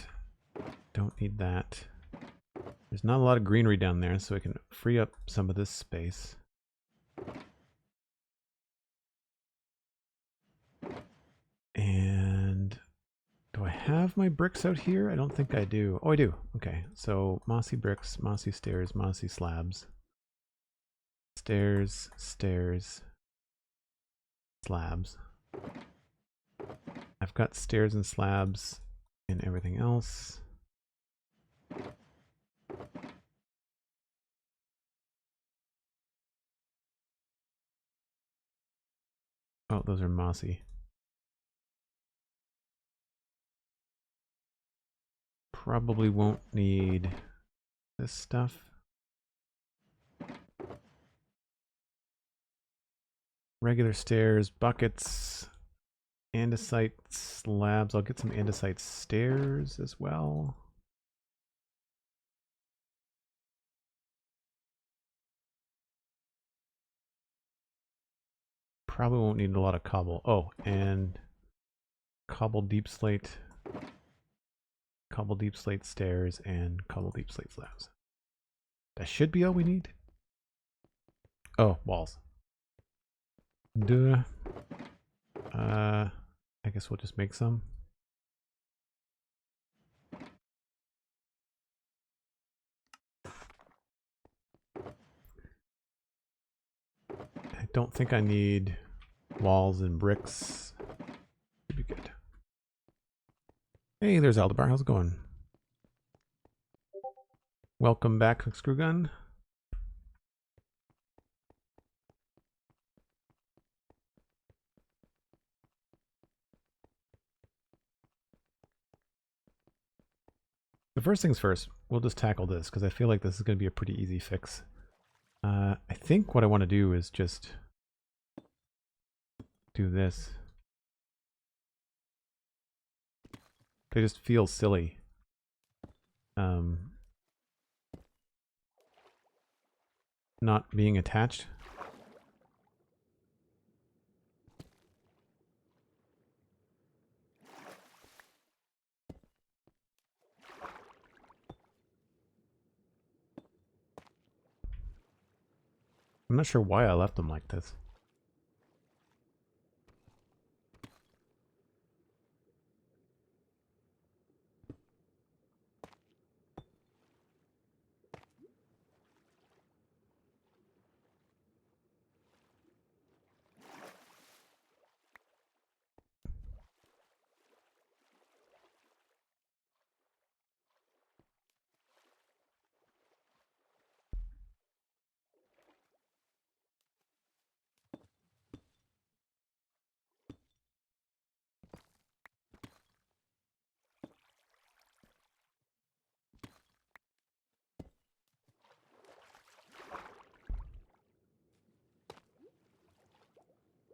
Don't need that. There's not a lot of greenery down there, so I can free up some of this space. And do I have my bricks out here? I don't think I do. Oh, I do. Okay, so mossy bricks, mossy stairs, mossy slabs. Stairs, stairs, slabs. I've got stairs and slabs and everything else. Oh, those are mossy. Probably won't need this stuff. Regular stairs, buckets, andesite slabs. I'll get some andesite stairs as well. Probably won't need a lot of cobble. Oh, and cobble deep slate stairs, and cobble deep slate slabs. That should be all we need. Oh, walls. Duh. I guess we'll just make some. I don't think I need walls and bricks. Should be good. Hey, there's Aldebar. How's it going? Welcome back, McScrewgunn. The first things first, we'll just tackle this because I feel like this is going to be a pretty easy fix. I think what I want to do is just do this. They just feel silly. Not being attached. I'm not sure why I left them like this.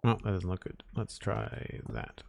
Oh, that doesn't look good. Let's try that.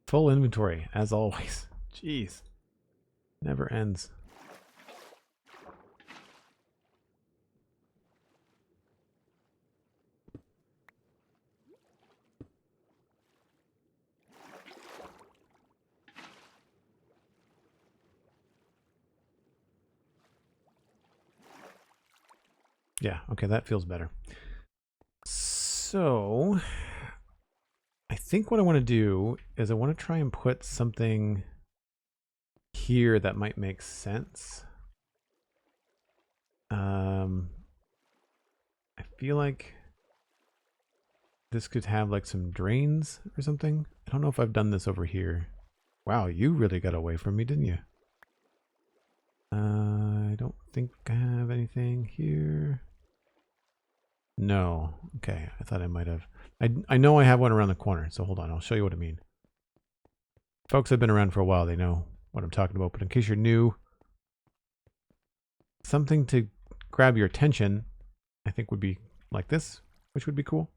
Full inventory, as always. Jeez. Never ends. Yeah, okay, that feels better. So, I think what I want to do is I want to try and put something here that might make sense. I feel like this could have like some drains or something. I don't know if I've done this over here. Wow, you really got away from me, didn't you? I don't think I have anything here. No. Okay, I thought I might have. I know I have one around the corner, so hold on. I'll show you what I mean. Folks have been around for a while. They know what I'm talking about. But in case you're new, something to grab your attention, I think would be like this, which would be cool.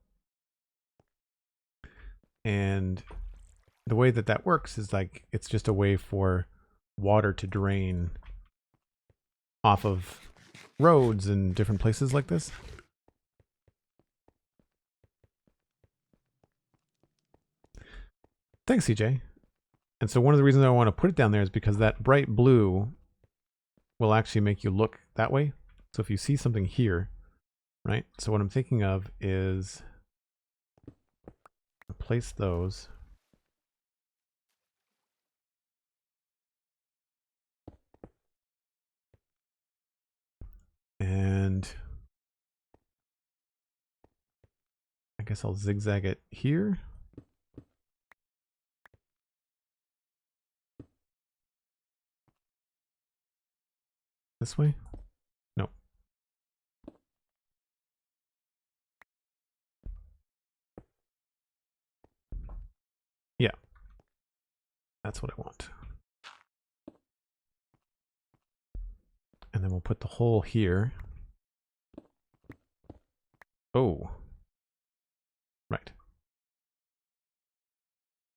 And the way that that works is like it's just a way for water to drain off of roads and different places like this. Thanks, CJ. And so one of the reasons I want to put it down there is because that bright blue will actually make you look that way. So if you see something here, right? So what I'm thinking of is replace those. And I guess I'll zigzag it here. This way? No. Yeah. That's what I want. And then we'll put the hole here. Oh. Right.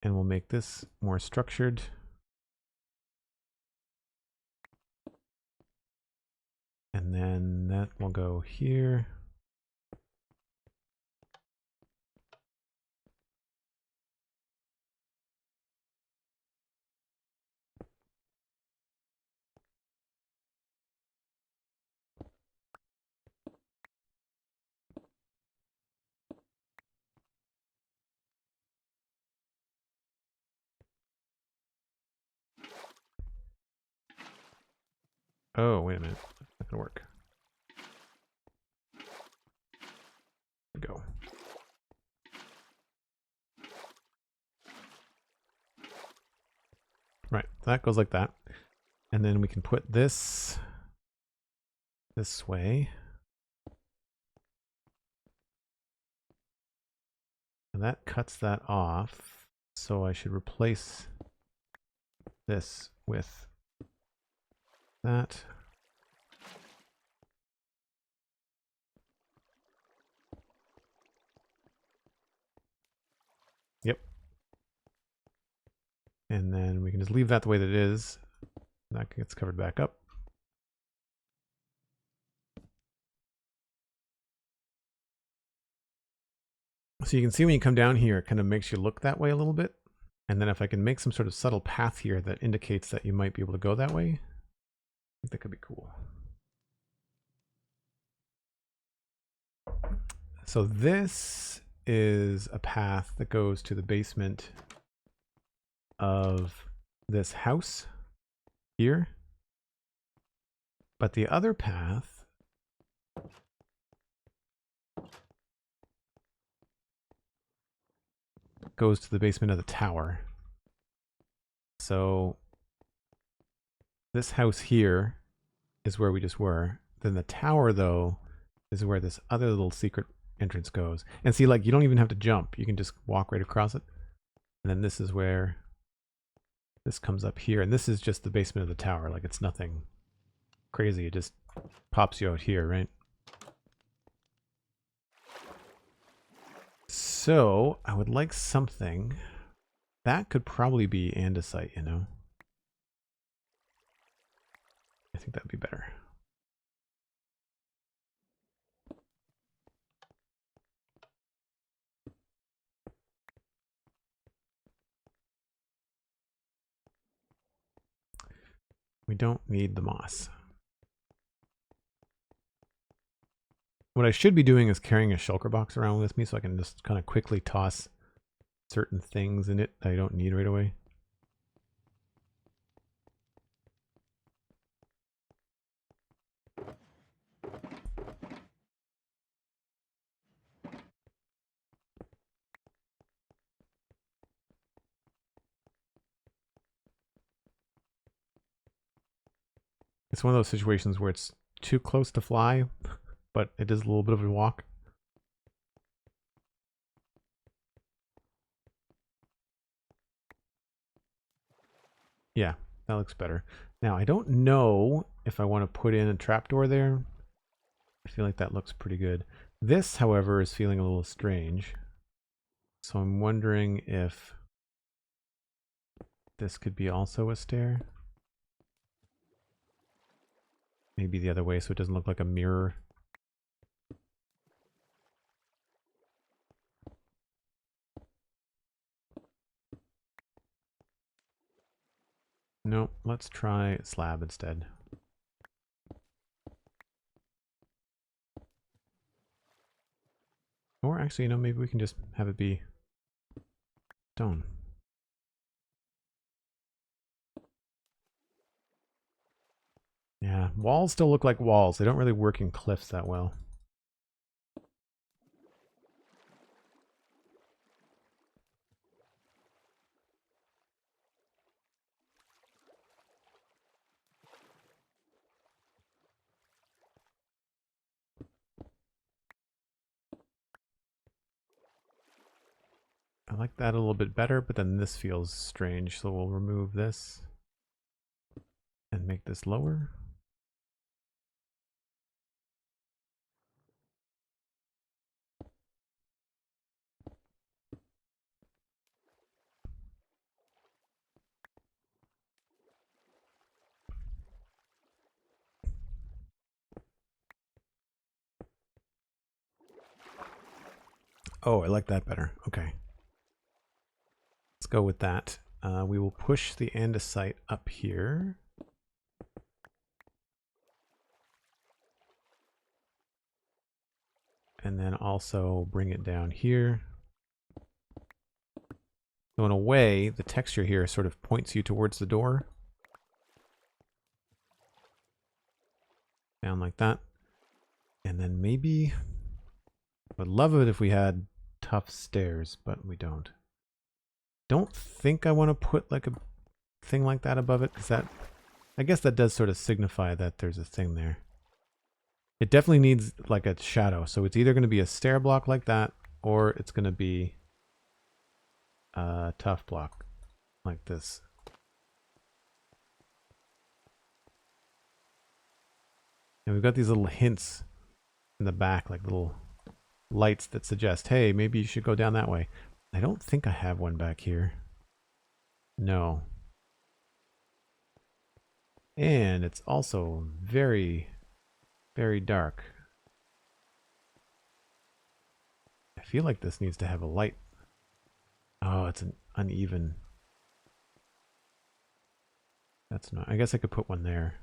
And we'll make this more structured. And then that will go here. Oh, wait a minute. That's not gonna work. There we go. Right, that goes like that. And then we can put this way. And that cuts that off. So I should replace this with that. Yep. And then we can just leave that the way that it is. That gets covered back up. So you can see when you come down here, it kind of makes you look that way a little bit. And then if I can make some sort of subtle path here that indicates that you might be able to go that way, I think that could be cool. So this is a path that goes to the basement of this house here. But the other path goes to the basement of the tower. So this house here is where we just were. Then the tower, though, is where this other little secret entrance goes. And see, like, you don't even have to jump. You can just walk right across it. And then this is where this comes up here. And this is just the basement of the tower. Like, it's nothing crazy. It just pops you out here, right? So I would like something that could probably be andesite, you know? I think that'd be better. We don't need the moss. What I should be doing is carrying a shulker box around with me so I can just kind of quickly toss certain things in it that I don't need right away. It's one of those situations where it's too close to fly, but it is a little bit of a walk. Yeah, that looks better. Now, I don't know if I want to put in a trapdoor there. I feel like that looks pretty good. This, however, is feeling a little strange. So I'm wondering if this could be also a stair. Maybe the other way so it doesn't look like a mirror. No, let's try slab instead. Or actually, you know, maybe we can just have it be stone. Yeah, walls still look like walls. They don't really work in cliffs that well. I like that a little bit better, but then this feels strange. So we'll remove this and make this lower. Oh, I like that better. Okay. Let's go with that. We will push the andesite up here. And then also bring it down here. So in a way, the texture here sort of points you towards the door. Down like that. And then maybe, I would love it if we had tough stairs, but we don't. Don't think I want to put like a thing like that above it, because that, I guess that does sort of signify that there's a thing there. It definitely needs like a shadow, so it's either going to be a stair block like that, or it's going to be a tough block like this. And we've got these little hints in the back, like little lights that suggest, hey, maybe you should go down that way. I don't think I have one back here. No. And it's also very, very dark. I feel like this needs to have a light. Oh, it's an uneven. That's not, I guess I could put one there.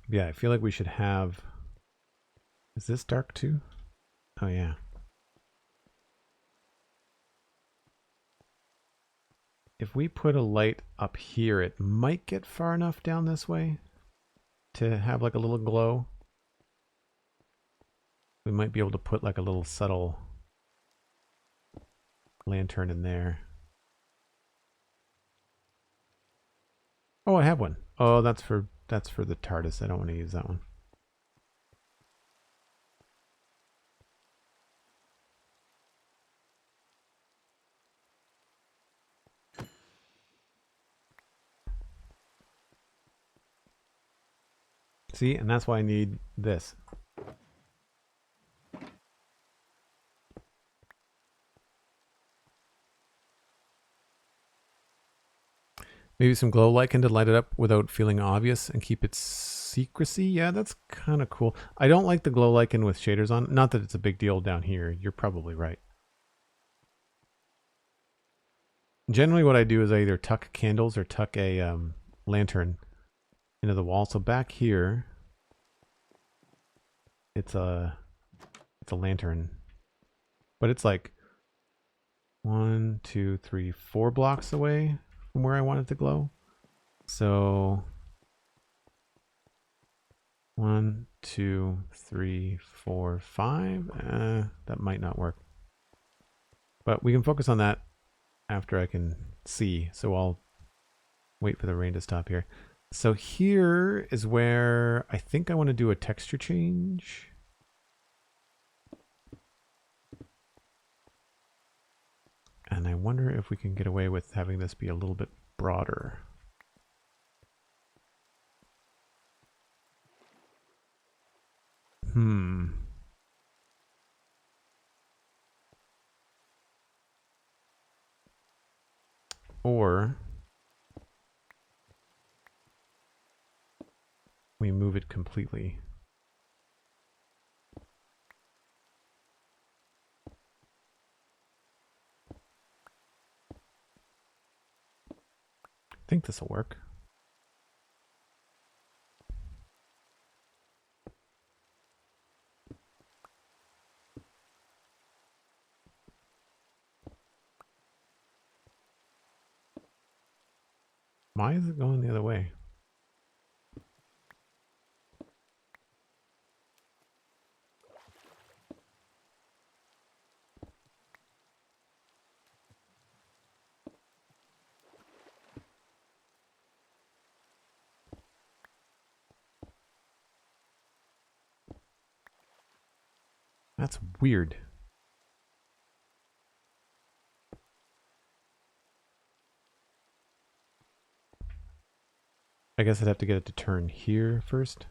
Yeah, I feel like we should have, is this dark too? Oh yeah. If we put a light up here, it might get far enough down this way to have like a little glow. We might be able to put like a little subtle lantern in there. Oh, I have one. Oh, that's for the TARDIS. I don't want to use that one. See, and that's why I need this. Maybe some glow lichen to light it up without feeling obvious and keep its secrecy. Yeah, that's kind of cool. I don't like the glow lichen with shaders on. Not that it's a big deal down here. You're probably right. Generally what I do is I either tuck candles or tuck a lantern into the wall. So back here, it's a lantern. But it's like 1, 2, 3, 4 blocks away from where I want it to glow. So 1, 2, 3, 4, 5. That might not work. But we can focus on that after I can see. So I'll wait for the rain to stop here. So here is where I think I want to do a texture change. And I wonder if we can get away with having this be a little bit broader. Or we move it completely. I think this will work. Why is it going the other way? That's weird. I guess I'd have to get it to turn here first.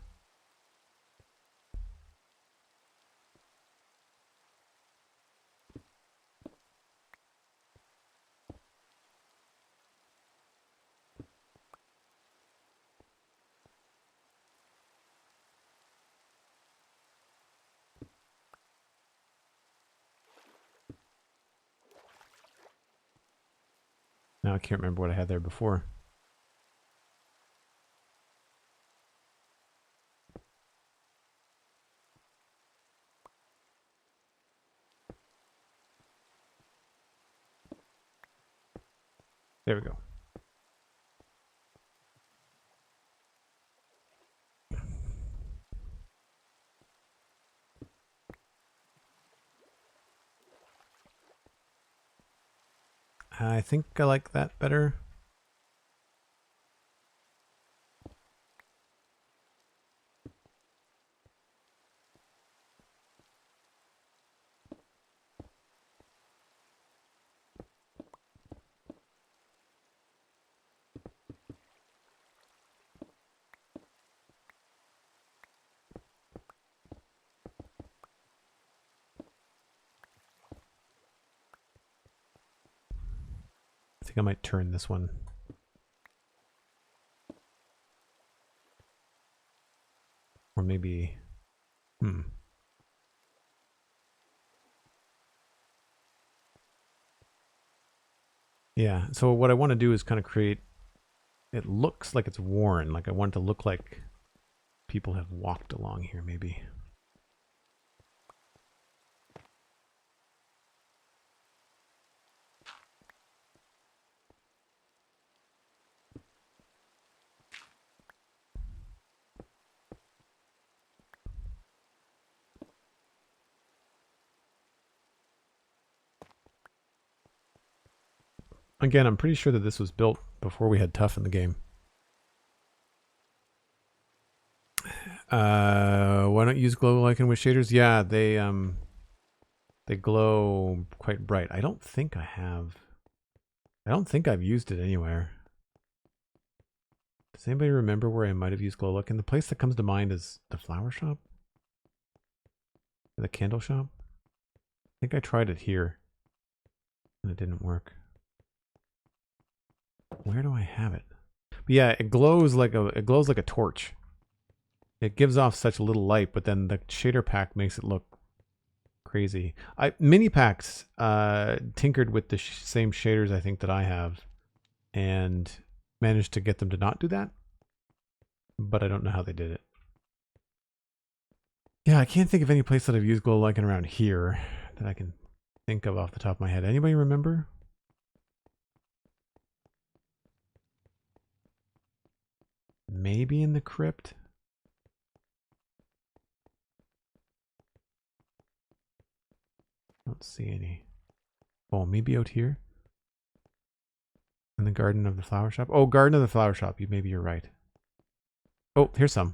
Now I can't remember what I had there before. There we go. I think I like that better. I think I might turn this one. Or maybe, Yeah, so what I want to do is kind of create, it looks like it's worn, like I want it to look like people have walked along here maybe. Again, I'm pretty sure that this was built before we had Tough in the game. Why not use glow lichen with shaders? Yeah, they glow quite bright. I don't think I have. I don't think I've used it anywhere. Does anybody remember where I might have used glow lichen? The place that comes to mind is the flower shop? The candle shop? I think I tried it here and it didn't work. Where do I have it? But yeah, it glows like a torch. It gives off such little light, but then the shader pack makes it look crazy. Mini packs tinkered with the same shaders I think that I have and managed to get them to not do that, but I don't know how they did it. Yeah, I can't think of any place that I've used glow lichen around here that I can think of off the top of my head. Anybody remember? Maybe in the crypt? I don't see any. Oh, maybe out here? In the garden of the flower shop? Oh, garden of the flower shop. Maybe you're right. Oh, here's some.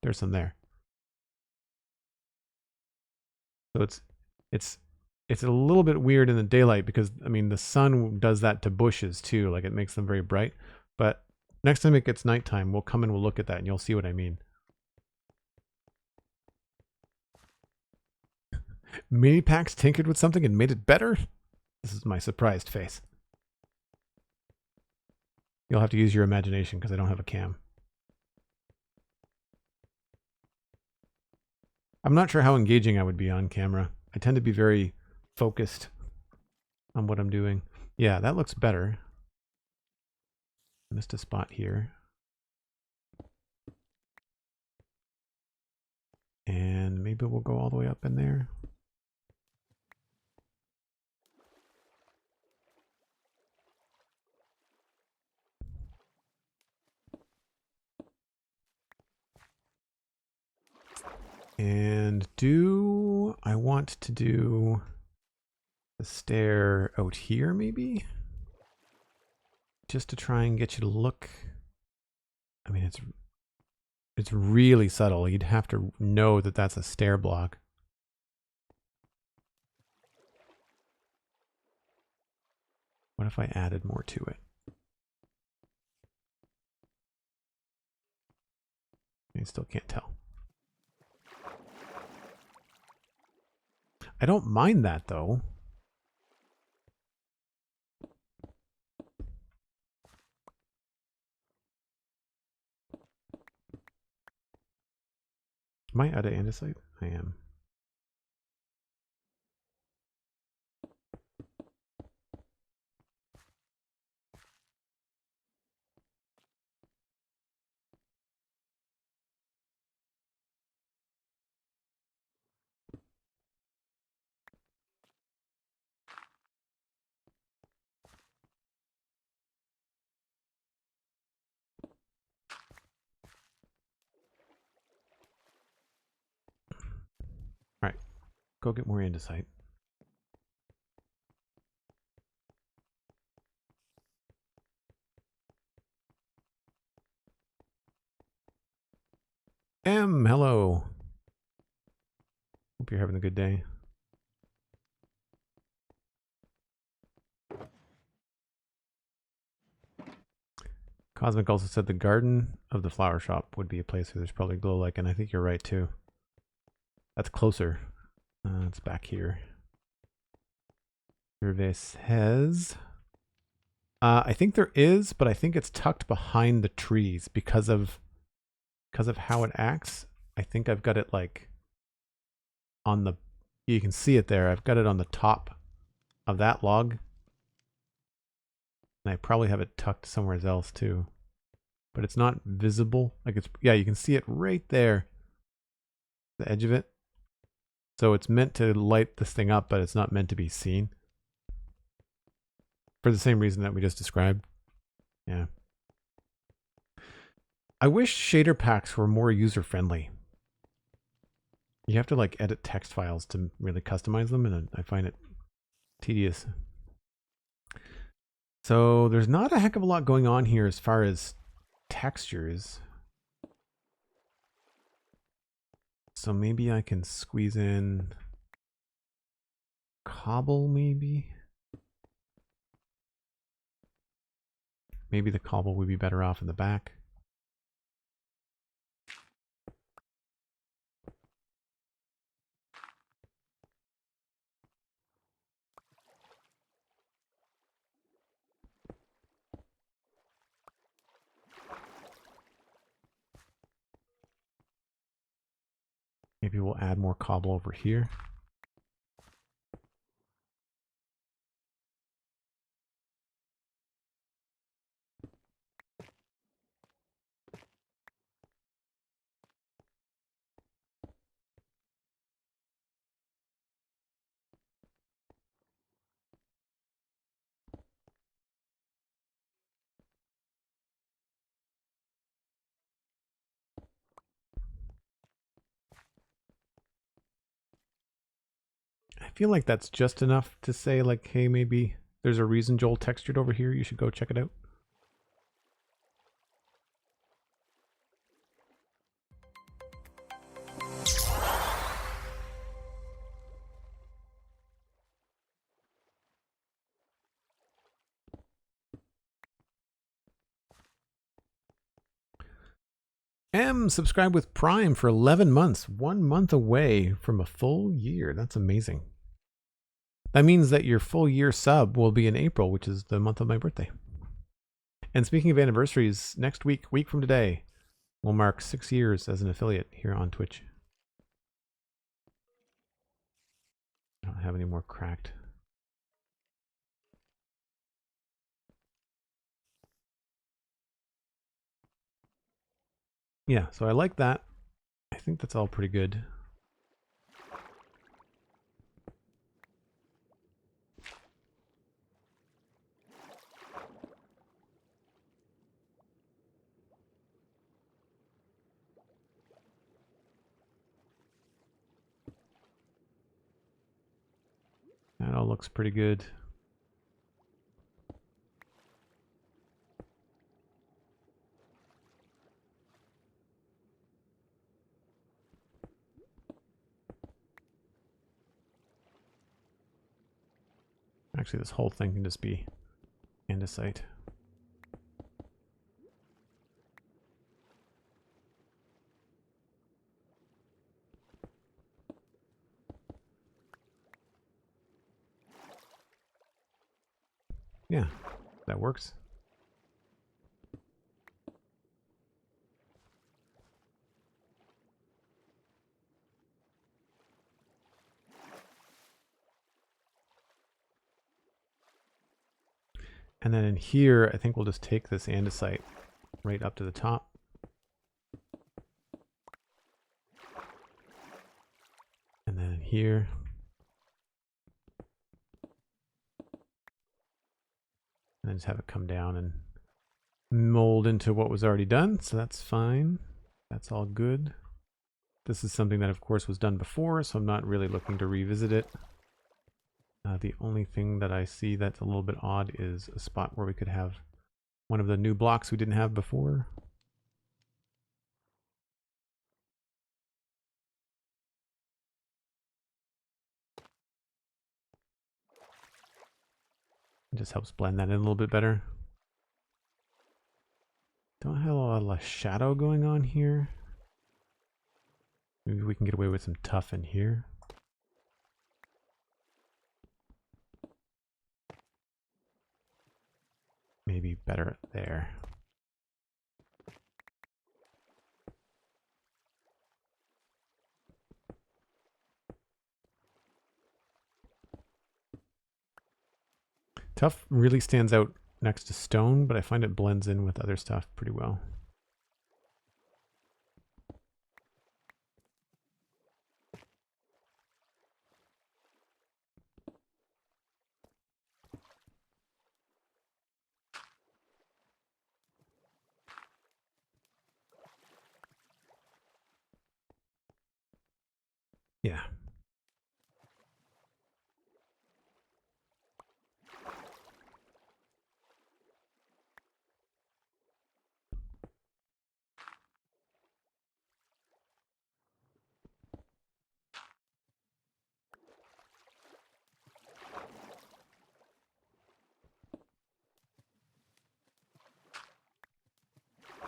There's some there. So it's a little bit weird in the daylight because, I mean, the sun does that to bushes too. Like, it makes them very bright. But next time it gets nighttime, we'll come and we'll look at that and you'll see what I mean. Mini packs tinkered with something and made it better? This is my surprised face. You'll have to use your imagination because I don't have a cam. I'm not sure how engaging I would be on camera. I tend to be very focused on what I'm doing. Yeah, that looks better. Missed a spot here. And maybe we'll go all the way up in there. And do I want to do the stair out here maybe? Just to try and get you to look. I mean, it's really subtle. You'd have to know that that's a stair block. What if I added more to it? I still can't tell. I don't mind that though. Am I out of andesite? I am. All right, go get more andesite. Hello. Hope you're having a good day. Cosmic also said the garden of the flower shop would be a place where there's probably glow lichen. I think you're right too. That's closer. It's back here. Service has. I think there is, but I think it's tucked behind the trees because of how it acts. I think I've got it like on the. You can see it there. I've got it on the top of that log. And I probably have it tucked somewhere else too. But it's not visible. Like it's, yeah, you can see it right there. The edge of it. So it's meant to light this thing up, but it's not meant to be seen. For the same reason that we just described. Yeah. I wish shader packs were more user-friendly. You have to like edit text files to really customize them, and I find it tedious. So there's not a heck of a lot going on here as far as textures. So maybe I can squeeze in cobble, maybe? Maybe the cobble would be better off in the back. Maybe we'll add more cobble over here. I feel like that's just enough to say like, hey, maybe there's a reason Joel textured over here. You should go check it out. M subscribed with Prime for 11 months, 1 month away from a full year. That's amazing. That means that your full year sub will be in April, which is the month of my birthday. And speaking of anniversaries, next week from today, will mark 6 years as an affiliate here on Twitch. I don't have any more cracked. Yeah, so I like that. I think that's all pretty good. That all looks pretty good. Actually, this whole thing can just be andesite. Yeah, that works. And then in here, I think we'll just take this andesite right up to the top. And then here. And then just have it come down and mold into what was already done. So that's fine. That's all good. This is something that, of course, was done before, so I'm not really looking to revisit it. The only thing that I see that's a little bit odd is a spot where we could have one of the new blocks we didn't have before. It just helps blend that in a little bit better. Don't have a lot of shadow going on here. Maybe we can get away with some tuff in here. Maybe better there. Tuff really stands out next to stone, but I find it blends in with other stuff pretty well. Yeah.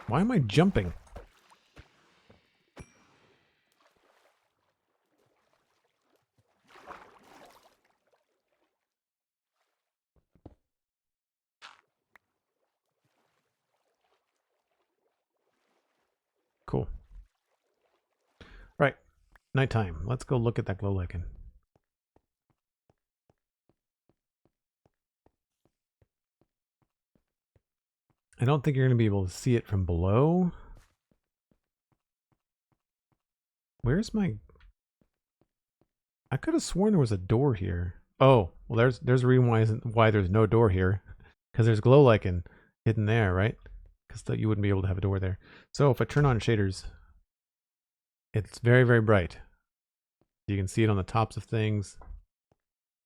Why am I jumping? Cool. Right. Nighttime. Let's go look at that glow lichen. I don't think you're going to be able to see it from below. Where's my... I could have sworn there was a door here. Oh, well there's a reason why there's no door here. Because there's glow lichen hidden there, right? Because you wouldn't be able to have a door there. So if I turn on shaders, it's very, very bright. You can see it on the tops of things.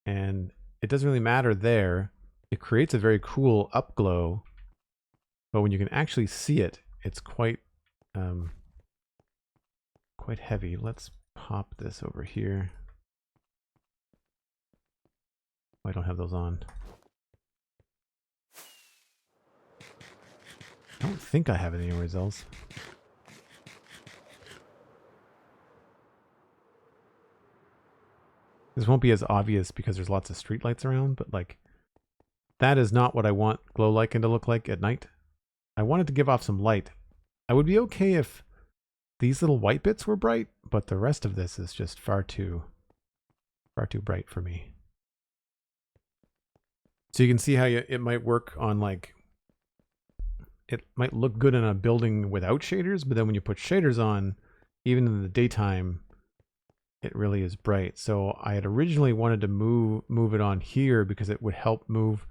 And it doesn't really matter there. It creates a very cool upglow. But when you can actually see it, it's quite heavy. Let's pop this over here. I don't have those on. I don't think I have it anywhere else. This won't be as obvious because there's lots of streetlights around, but like that is not what I want glow lichen to look like at night. I want it to give off some light. I would be okay if these little white bits were bright, but the rest of this is just far too bright for me. So you can see how it might work on like, it might look good in a building without shaders, but then when you put shaders on, even in the daytime, it really is bright. So I had originally wanted to move it on here because it would help move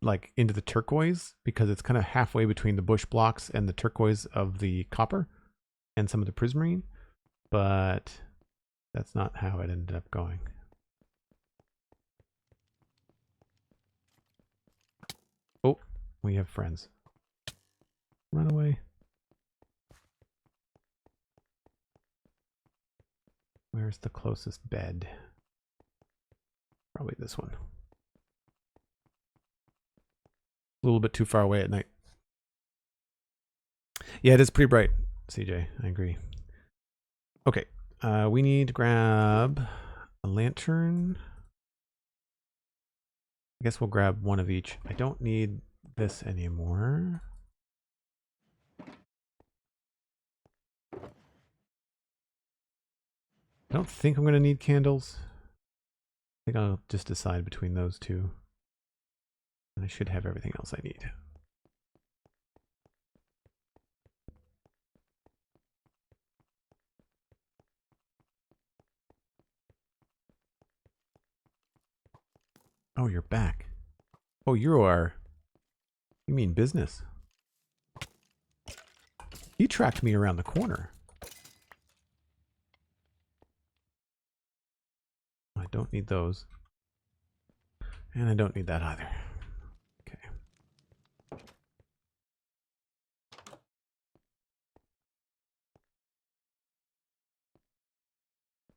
like into the turquoise, because it's kind of halfway between the bush blocks and the turquoise of the copper and some of the prismarine, but that's not how it ended up going. Oh, we have friends. Run away. Where's the closest bed? Probably this one. A little bit too far away at night. Yeah, it is pretty bright, CJ. I agree. Okay, we need to grab a lantern. I guess we'll grab one of each. I don't need this anymore. I don't think I'm going to need candles. I think I'll just decide between those two. And I should have everything else I need. Oh, you're back. Oh, you are. You mean business? He tracked me around the corner. I don't need those. And I don't need that either. Okay.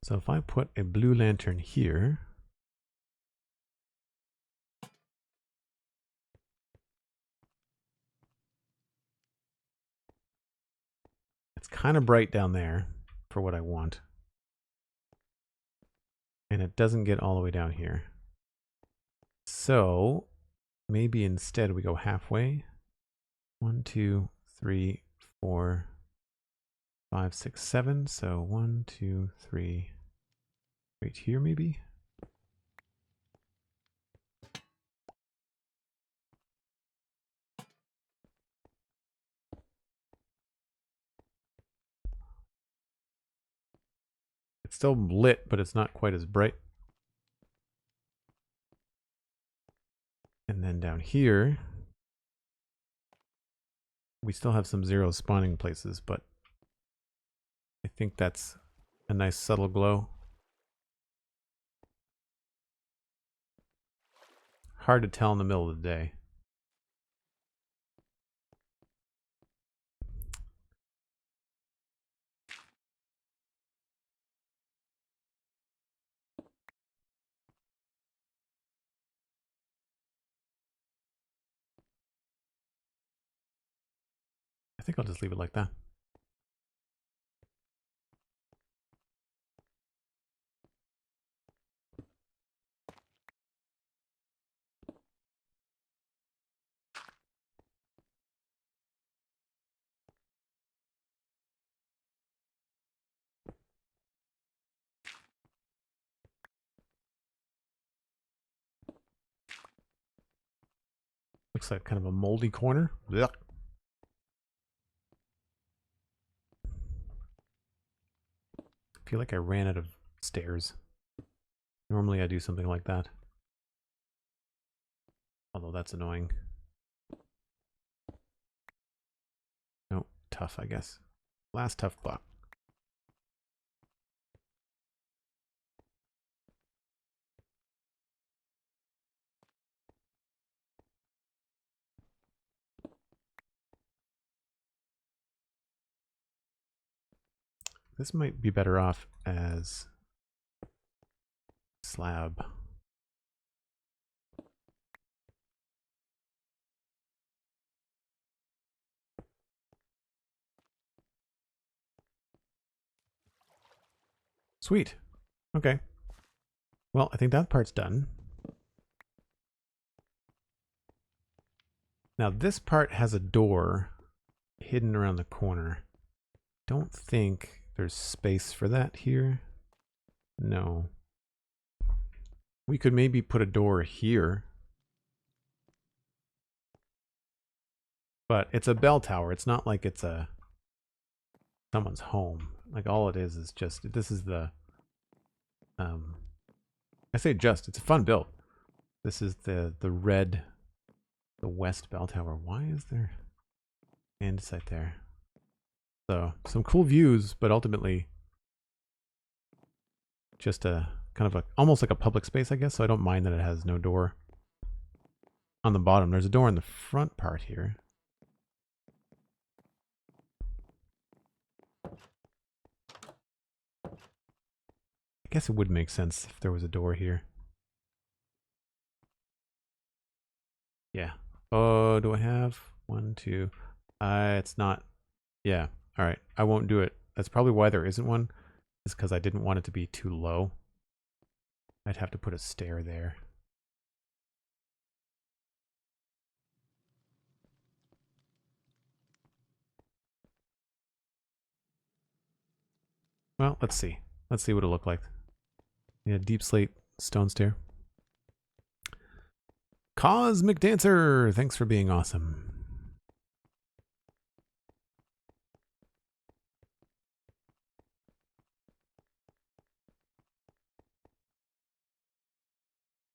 So if I put a blue lantern here, it's kind of bright down there for what I want. And it doesn't get all the way down here. So maybe instead we go halfway. 1, 2, 3, 4, 5, 6, 7. So 1, 2, 3, right here maybe. It's still lit, but it's not quite as bright. And then down here, we still have some zero spawning places, but I think that's a nice subtle glow. Hard to tell in the middle of the day. I think I'll just leave it like that. Looks like kind of a moldy corner. Blech. I feel like I ran out of stairs. Normally I do something like that. Although that's annoying. No, tough, I guess. Last tough block. This might be better off as slab. Sweet. Okay. Well, I think that part's done. Now this part has a door hidden around the corner. Don't think there's space for that here. No. We could maybe put a door here. But it's a bell tower. It's not like it's a someone's home. Like all it is just, this is the, I say just, it's a fun build. This is the red, the west bell tower. Why is there andesite there? So some cool views, but ultimately just a kind of a, almost like a public space, I guess. So I don't mind that it has no door on the bottom. There's a door in the front part here. I guess it would make sense if there was a door here. Yeah. Oh, do I have 1, 2? It's not. Yeah. All right. I won't do it. That's probably why there isn't one. Is because I didn't want it to be too low. I'd have to put a stair there. Well, let's see. Let's see what it'll look like. Yeah, deep slate stone stair. Cosmic Dancer, thanks for being awesome.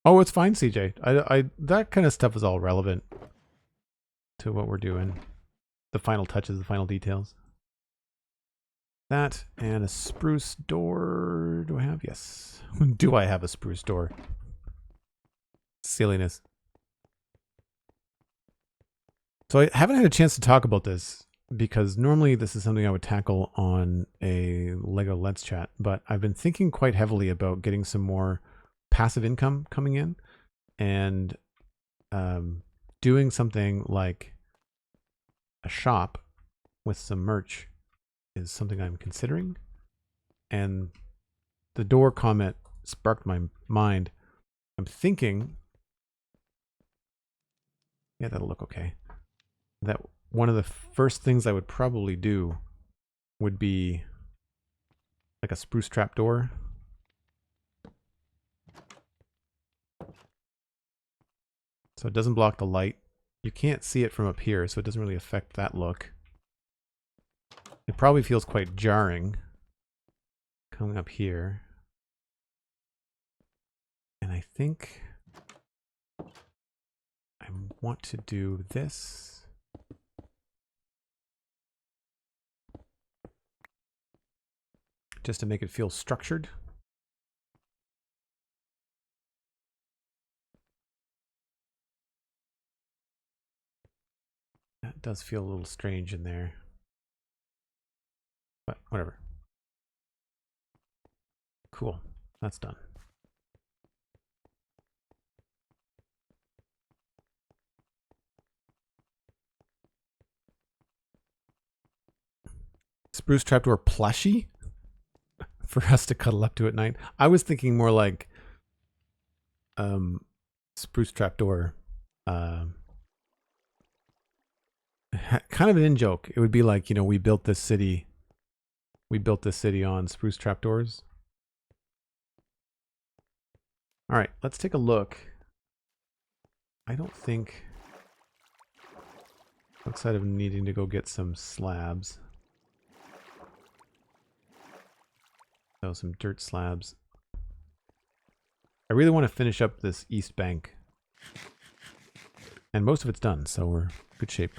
Oh, it's fine, CJ. I that kind of stuff is all relevant to what we're doing. The final touches, the final details. That and a spruce door. Do I have? Yes. Do I have a spruce door? Silliness. So I haven't had a chance to talk about this because normally this is something I would tackle on a Lego Let's Chat, but I've been thinking quite heavily about getting some more passive income coming in and doing something like a shop with some merch is something I'm considering. And the door comment sparked my mind. I'm thinking, yeah, that'll look okay, that one of the first things I would probably do would be like a spruce trap door. So it doesn't block the light. You can't see it from up here, so it doesn't really affect that look. It probably feels quite jarring coming up here. And I think I want to do this. Just to make it feel structured. That does feel a little strange in there. But whatever. Cool. That's done. Spruce trapdoor plushie for us to cuddle up to at night. I was thinking more like spruce trapdoor. Kind of an in joke. It would be like, you know, we built this city on spruce trapdoors. All right, let's take a look. I don't think, outside of needing to go get some slabs, so some dirt slabs, I really want to finish up this east bank. And most of it's done, so we're in good shape.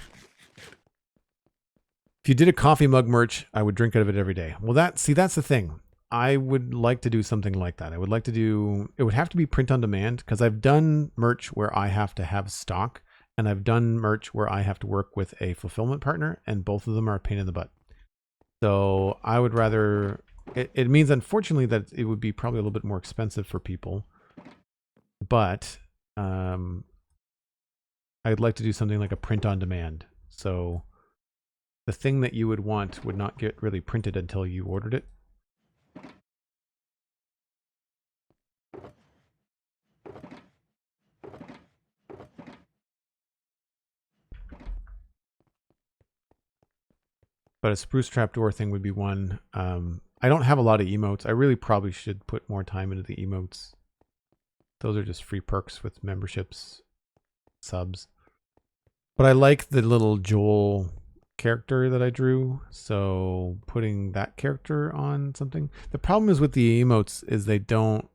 If you did a coffee mug merch, I would drink out of it every day. Well, that's the thing. I would like to do something like that. I would like to do, it would have to be print on demand, because I've done merch where I have to have stock, and I've done merch where I have to work with a fulfillment partner, and both of them are a pain in the butt. So I would rather, it means unfortunately that it would be probably a little bit more expensive for people, but I'd like to do something like a print on demand. So the thing that you would want would not get really printed until you ordered it. But a spruce trapdoor thing would be one. I don't have a lot of emotes. I really probably should put more time into the emotes. Those are just free perks with memberships, subs. But I like the little Joel character that I drew, so putting that character on something. The problem is with the emotes is they don't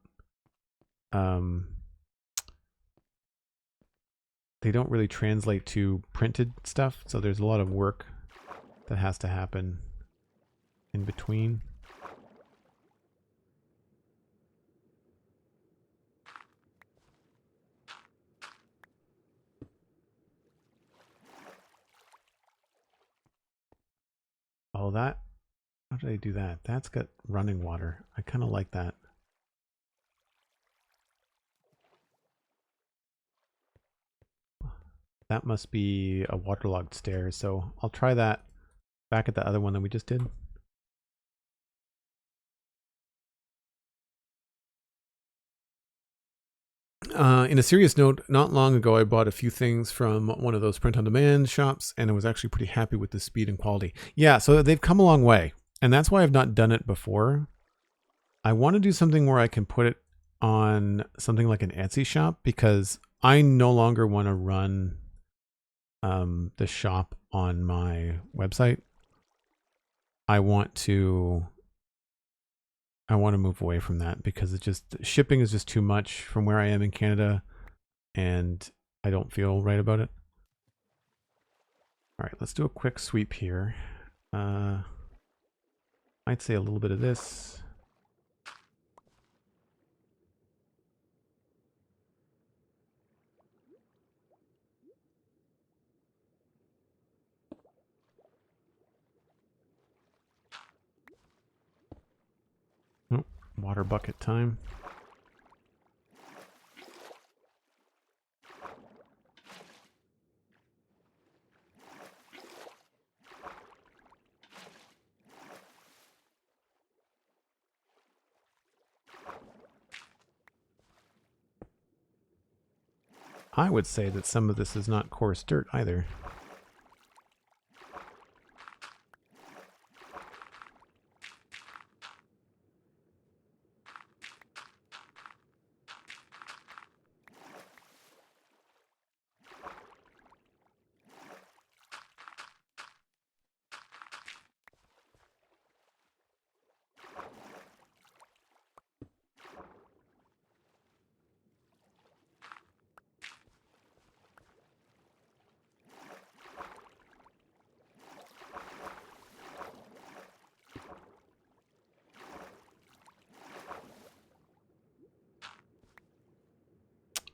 really translate to printed stuff, so there's a lot of work that has to happen in between. Oh, that, how did I do that? That's got running water. I kind of like that. That must be a waterlogged stair, so I'll try that back at the other one that we just did. In a serious note, not long ago I bought a few things from one of those print-on-demand shops, and I was actually pretty happy with the speed and quality. Yeah, so they've come a long way, and that's why I've not done it before. I want to do something where I can put it on something like an Etsy shop, because I no longer want to run the shop on my website. I want to move away from that, because it just, shipping is just too much from where I am in Canada, and I don't feel right about it. All right, let's do a quick sweep here. I'd say a little bit of this. Oh, water bucket time. I would say that some of this is not coarse dirt either.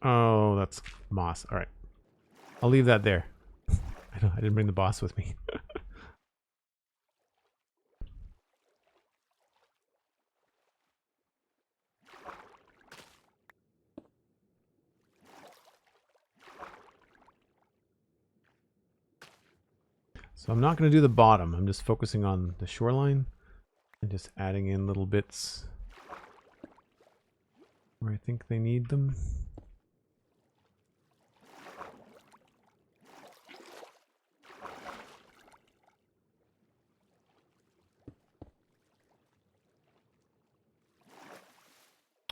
Oh, that's moss. All right. I'll leave that there. I didn't bring the boss with me. So I'm not going to do the bottom. I'm just focusing on the shoreline and just adding in little bits where I think they need them.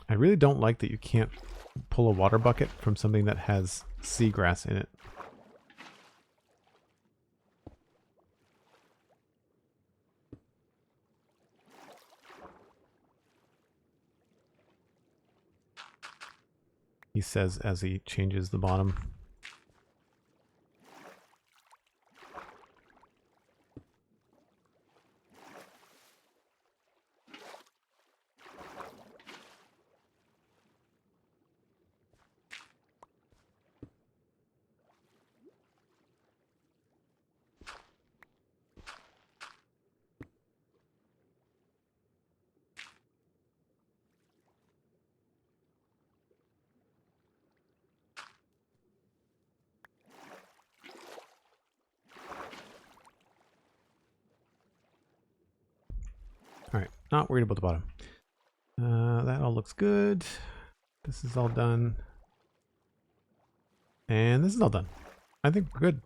I really don't like that you can't pull a water bucket from something that has seagrass in it. He says as he changes the bottom. Alright, not worried about the bottom. That all looks good. This is all done. And this is all done. I think we're good.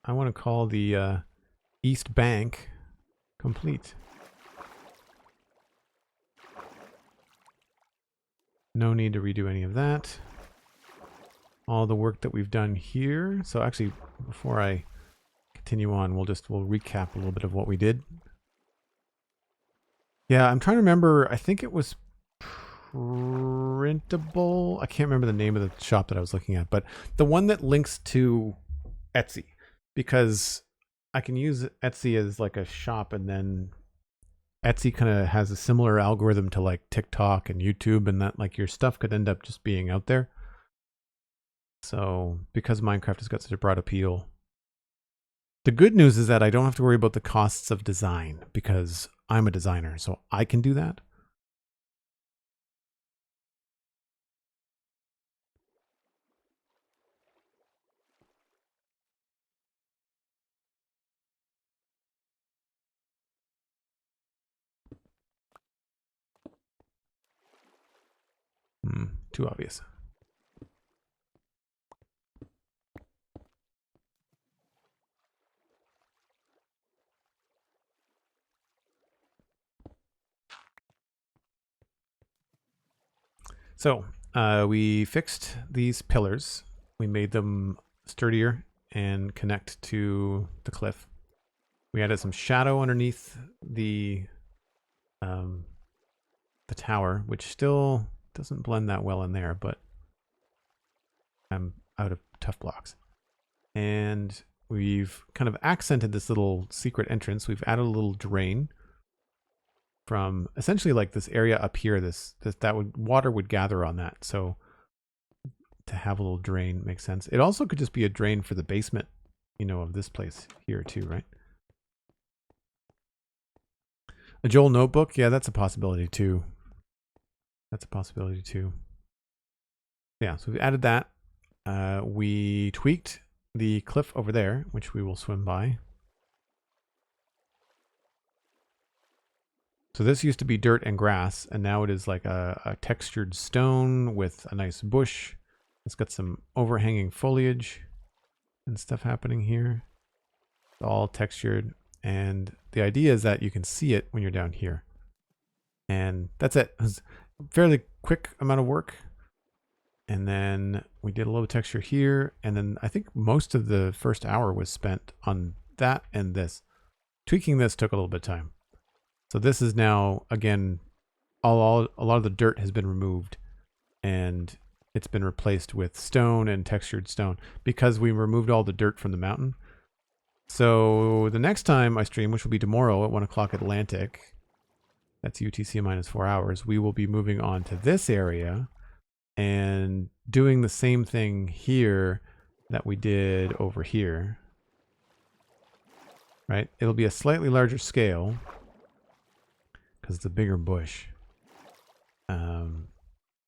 I want to call the East Bank complete. No need to redo any of that. All the work that we've done here. So actually, before I continue on, we'll recap a little bit of what we did. Yeah, I'm trying to remember. I think it was Printable. I can't remember the name of the shop that I was looking at, but the one that links to Etsy, because I can use Etsy as like a shop, and then Etsy kind of has a similar algorithm to like TikTok and YouTube, and that like your stuff could end up just being out there. So because Minecraft has got such a broad appeal, the good news is that I don't have to worry about the costs of design because I'm a designer, so I can do that. Too obvious. So we fixed these pillars. We made them sturdier and connect to the cliff. We added some shadow underneath the tower, which still doesn't blend that well in there, but I'm out of tough blocks. And we've kind of accented this little secret entrance. We've added a little drain from essentially like this area up here. Water would gather on that. So to have a little drain makes sense. It also could just be a drain for the basement, of this place here too, right? A Joel notebook, yeah, that's a possibility too. Yeah, so we've added that. We tweaked the cliff over there, which we will swim by. So this used to be dirt and grass, and now it is like a textured stone with a nice bush. It's got some overhanging foliage and stuff happening here. It's all textured, and the idea is that you can see it when you're down here. And that's it. It was a fairly quick amount of work. And then we did a little texture here, and then I think most of the first hour was spent on that and this. Tweaking this took a little bit of time. So this is now, again, a lot of the dirt has been removed, and it's been replaced with stone and textured stone because we removed all the dirt from the mountain. So the next time I stream, which will be tomorrow at 1 o'clock Atlantic, that's UTC minus 4 hours, we will be moving on to this area and doing the same thing here that we did over here, right? It'll be a slightly larger scale because it's a bigger bush.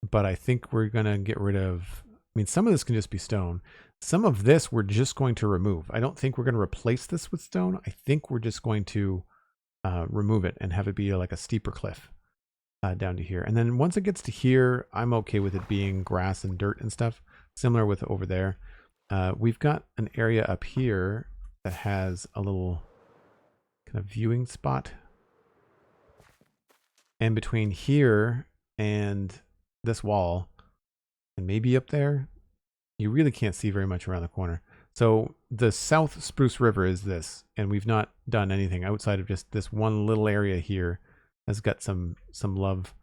But I think we're going to get rid of, some of this can just be stone. Some of this we're just going to remove. I don't think we're going to replace this with stone. I think we're just going to remove it and have it be like a steeper cliff down to here. And then once it gets to here, I'm okay with it being grass and dirt and stuff, similar with over there. We've got an area up here that has a little kind of viewing spot. And between here and this wall, and maybe up there, you really can't see very much around the corner. So the South Spruce River is this, and we've not done anything outside of just this one little area here. Has got some love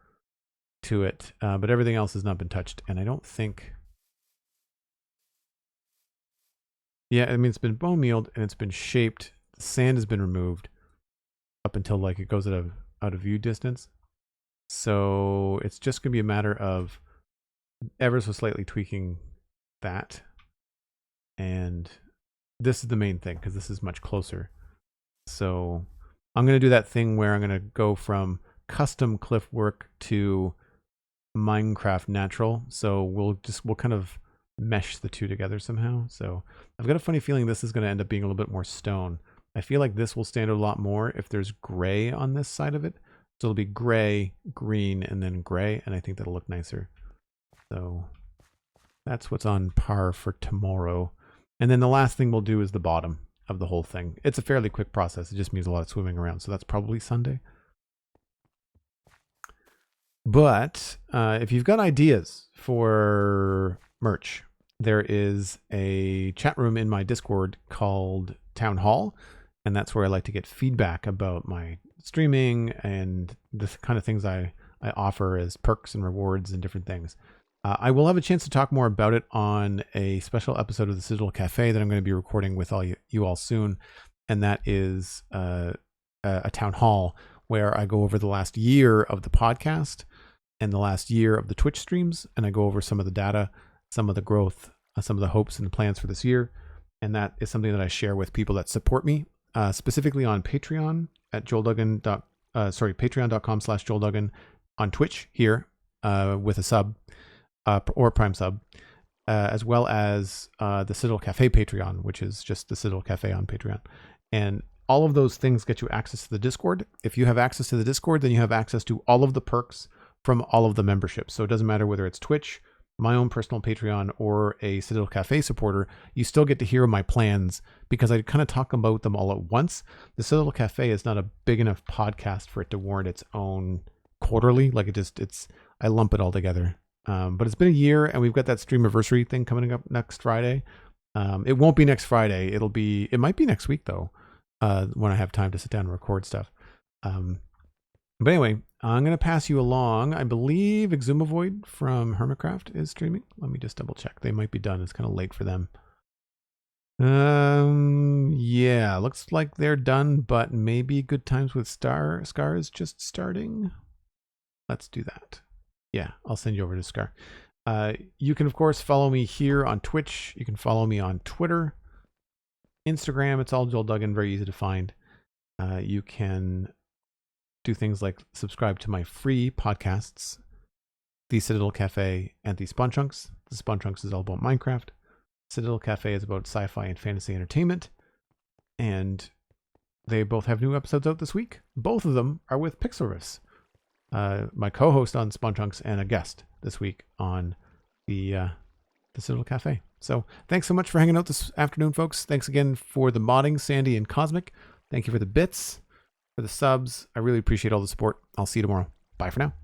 to it, but everything else has not been touched. And I don't think, yeah, I mean, it's been bone mealed and it's been shaped. The sand has been removed up until like it goes out of view distance. So it's just gonna be a matter of ever so slightly tweaking that. And this is the main thing because this is much closer. So I'm going to do that thing where I'm going to go from custom cliff work to Minecraft natural. So we'll kind of mesh the two together somehow. So I've got a funny feeling this is going to end up being a little bit more stone. I feel like this will stand out a lot more if there's gray on this side of it. So it'll be gray, green, and then gray. And I think that'll look nicer. So that's what's on par for tomorrow. And then the last thing we'll do is the bottom of the whole thing. It's a fairly quick process. It just means a lot of swimming around. So that's probably Sunday. But if you've got ideas for merch, there is a chat room in my Discord called Town Hall. And that's where I like to get feedback about my streaming and the kind of things I offer as perks and rewards and different things. I will have a chance to talk more about it on a special episode of the Citadel Cafe that I'm going to be recording with you all soon. And that is a town hall where I go over the last year of the podcast and the last year of the Twitch streams. And I go over some of the data, some of the growth, some of the hopes and plans for this year. And that is something that I share with people that support me, specifically on Patreon at patreon.com/JoelDuggan, on Twitch here with a sub. Or Prime sub, as well as the Citadel Cafe Patreon, which is just the Citadel Cafe on Patreon. And all of those things get you access to the Discord. If you have access to the Discord, then you have access to all of the perks from all of the memberships. So it doesn't matter whether it's Twitch, my own personal Patreon, or a Citadel Cafe supporter, you still get to hear my plans because I kind of talk about them all at once. The Citadel Cafe is not a big enough podcast for it to warrant its own quarterly. Like I lump it all together. But it's been a year and we've got that streamiversary thing coming up next Friday. It won't be next Friday. It might be next week though, when I have time to sit down and record stuff. But anyway, I'm going to pass you along. I believe Exumavoid from Hermitcraft is streaming. Let me just double check. They might be done. It's kind of late for them. Yeah, looks like they're done, but maybe Good Times with Scar is just starting. Let's do that. Yeah, I'll send you over to Scar. You can, of course, follow me here on Twitch. You can follow me on Twitter, Instagram. It's all Joel Duggan, very easy to find. You can do things like subscribe to my free podcasts, The Citadel Cafe and The Spawn Chunks. The Spawn Chunks is all about Minecraft. Citadel Cafe is about sci-fi and fantasy entertainment. And they both have new episodes out this week. Both of them are with Pixelriffs. My co-host on Spawn Chunks and a guest this week on the Citadel Cafe. So thanks so much for hanging out this afternoon, folks. Thanks again for the modding, Sandy and Cosmic. Thank you for the bits, for the subs. I really appreciate all the support. I'll see you tomorrow. Bye for now.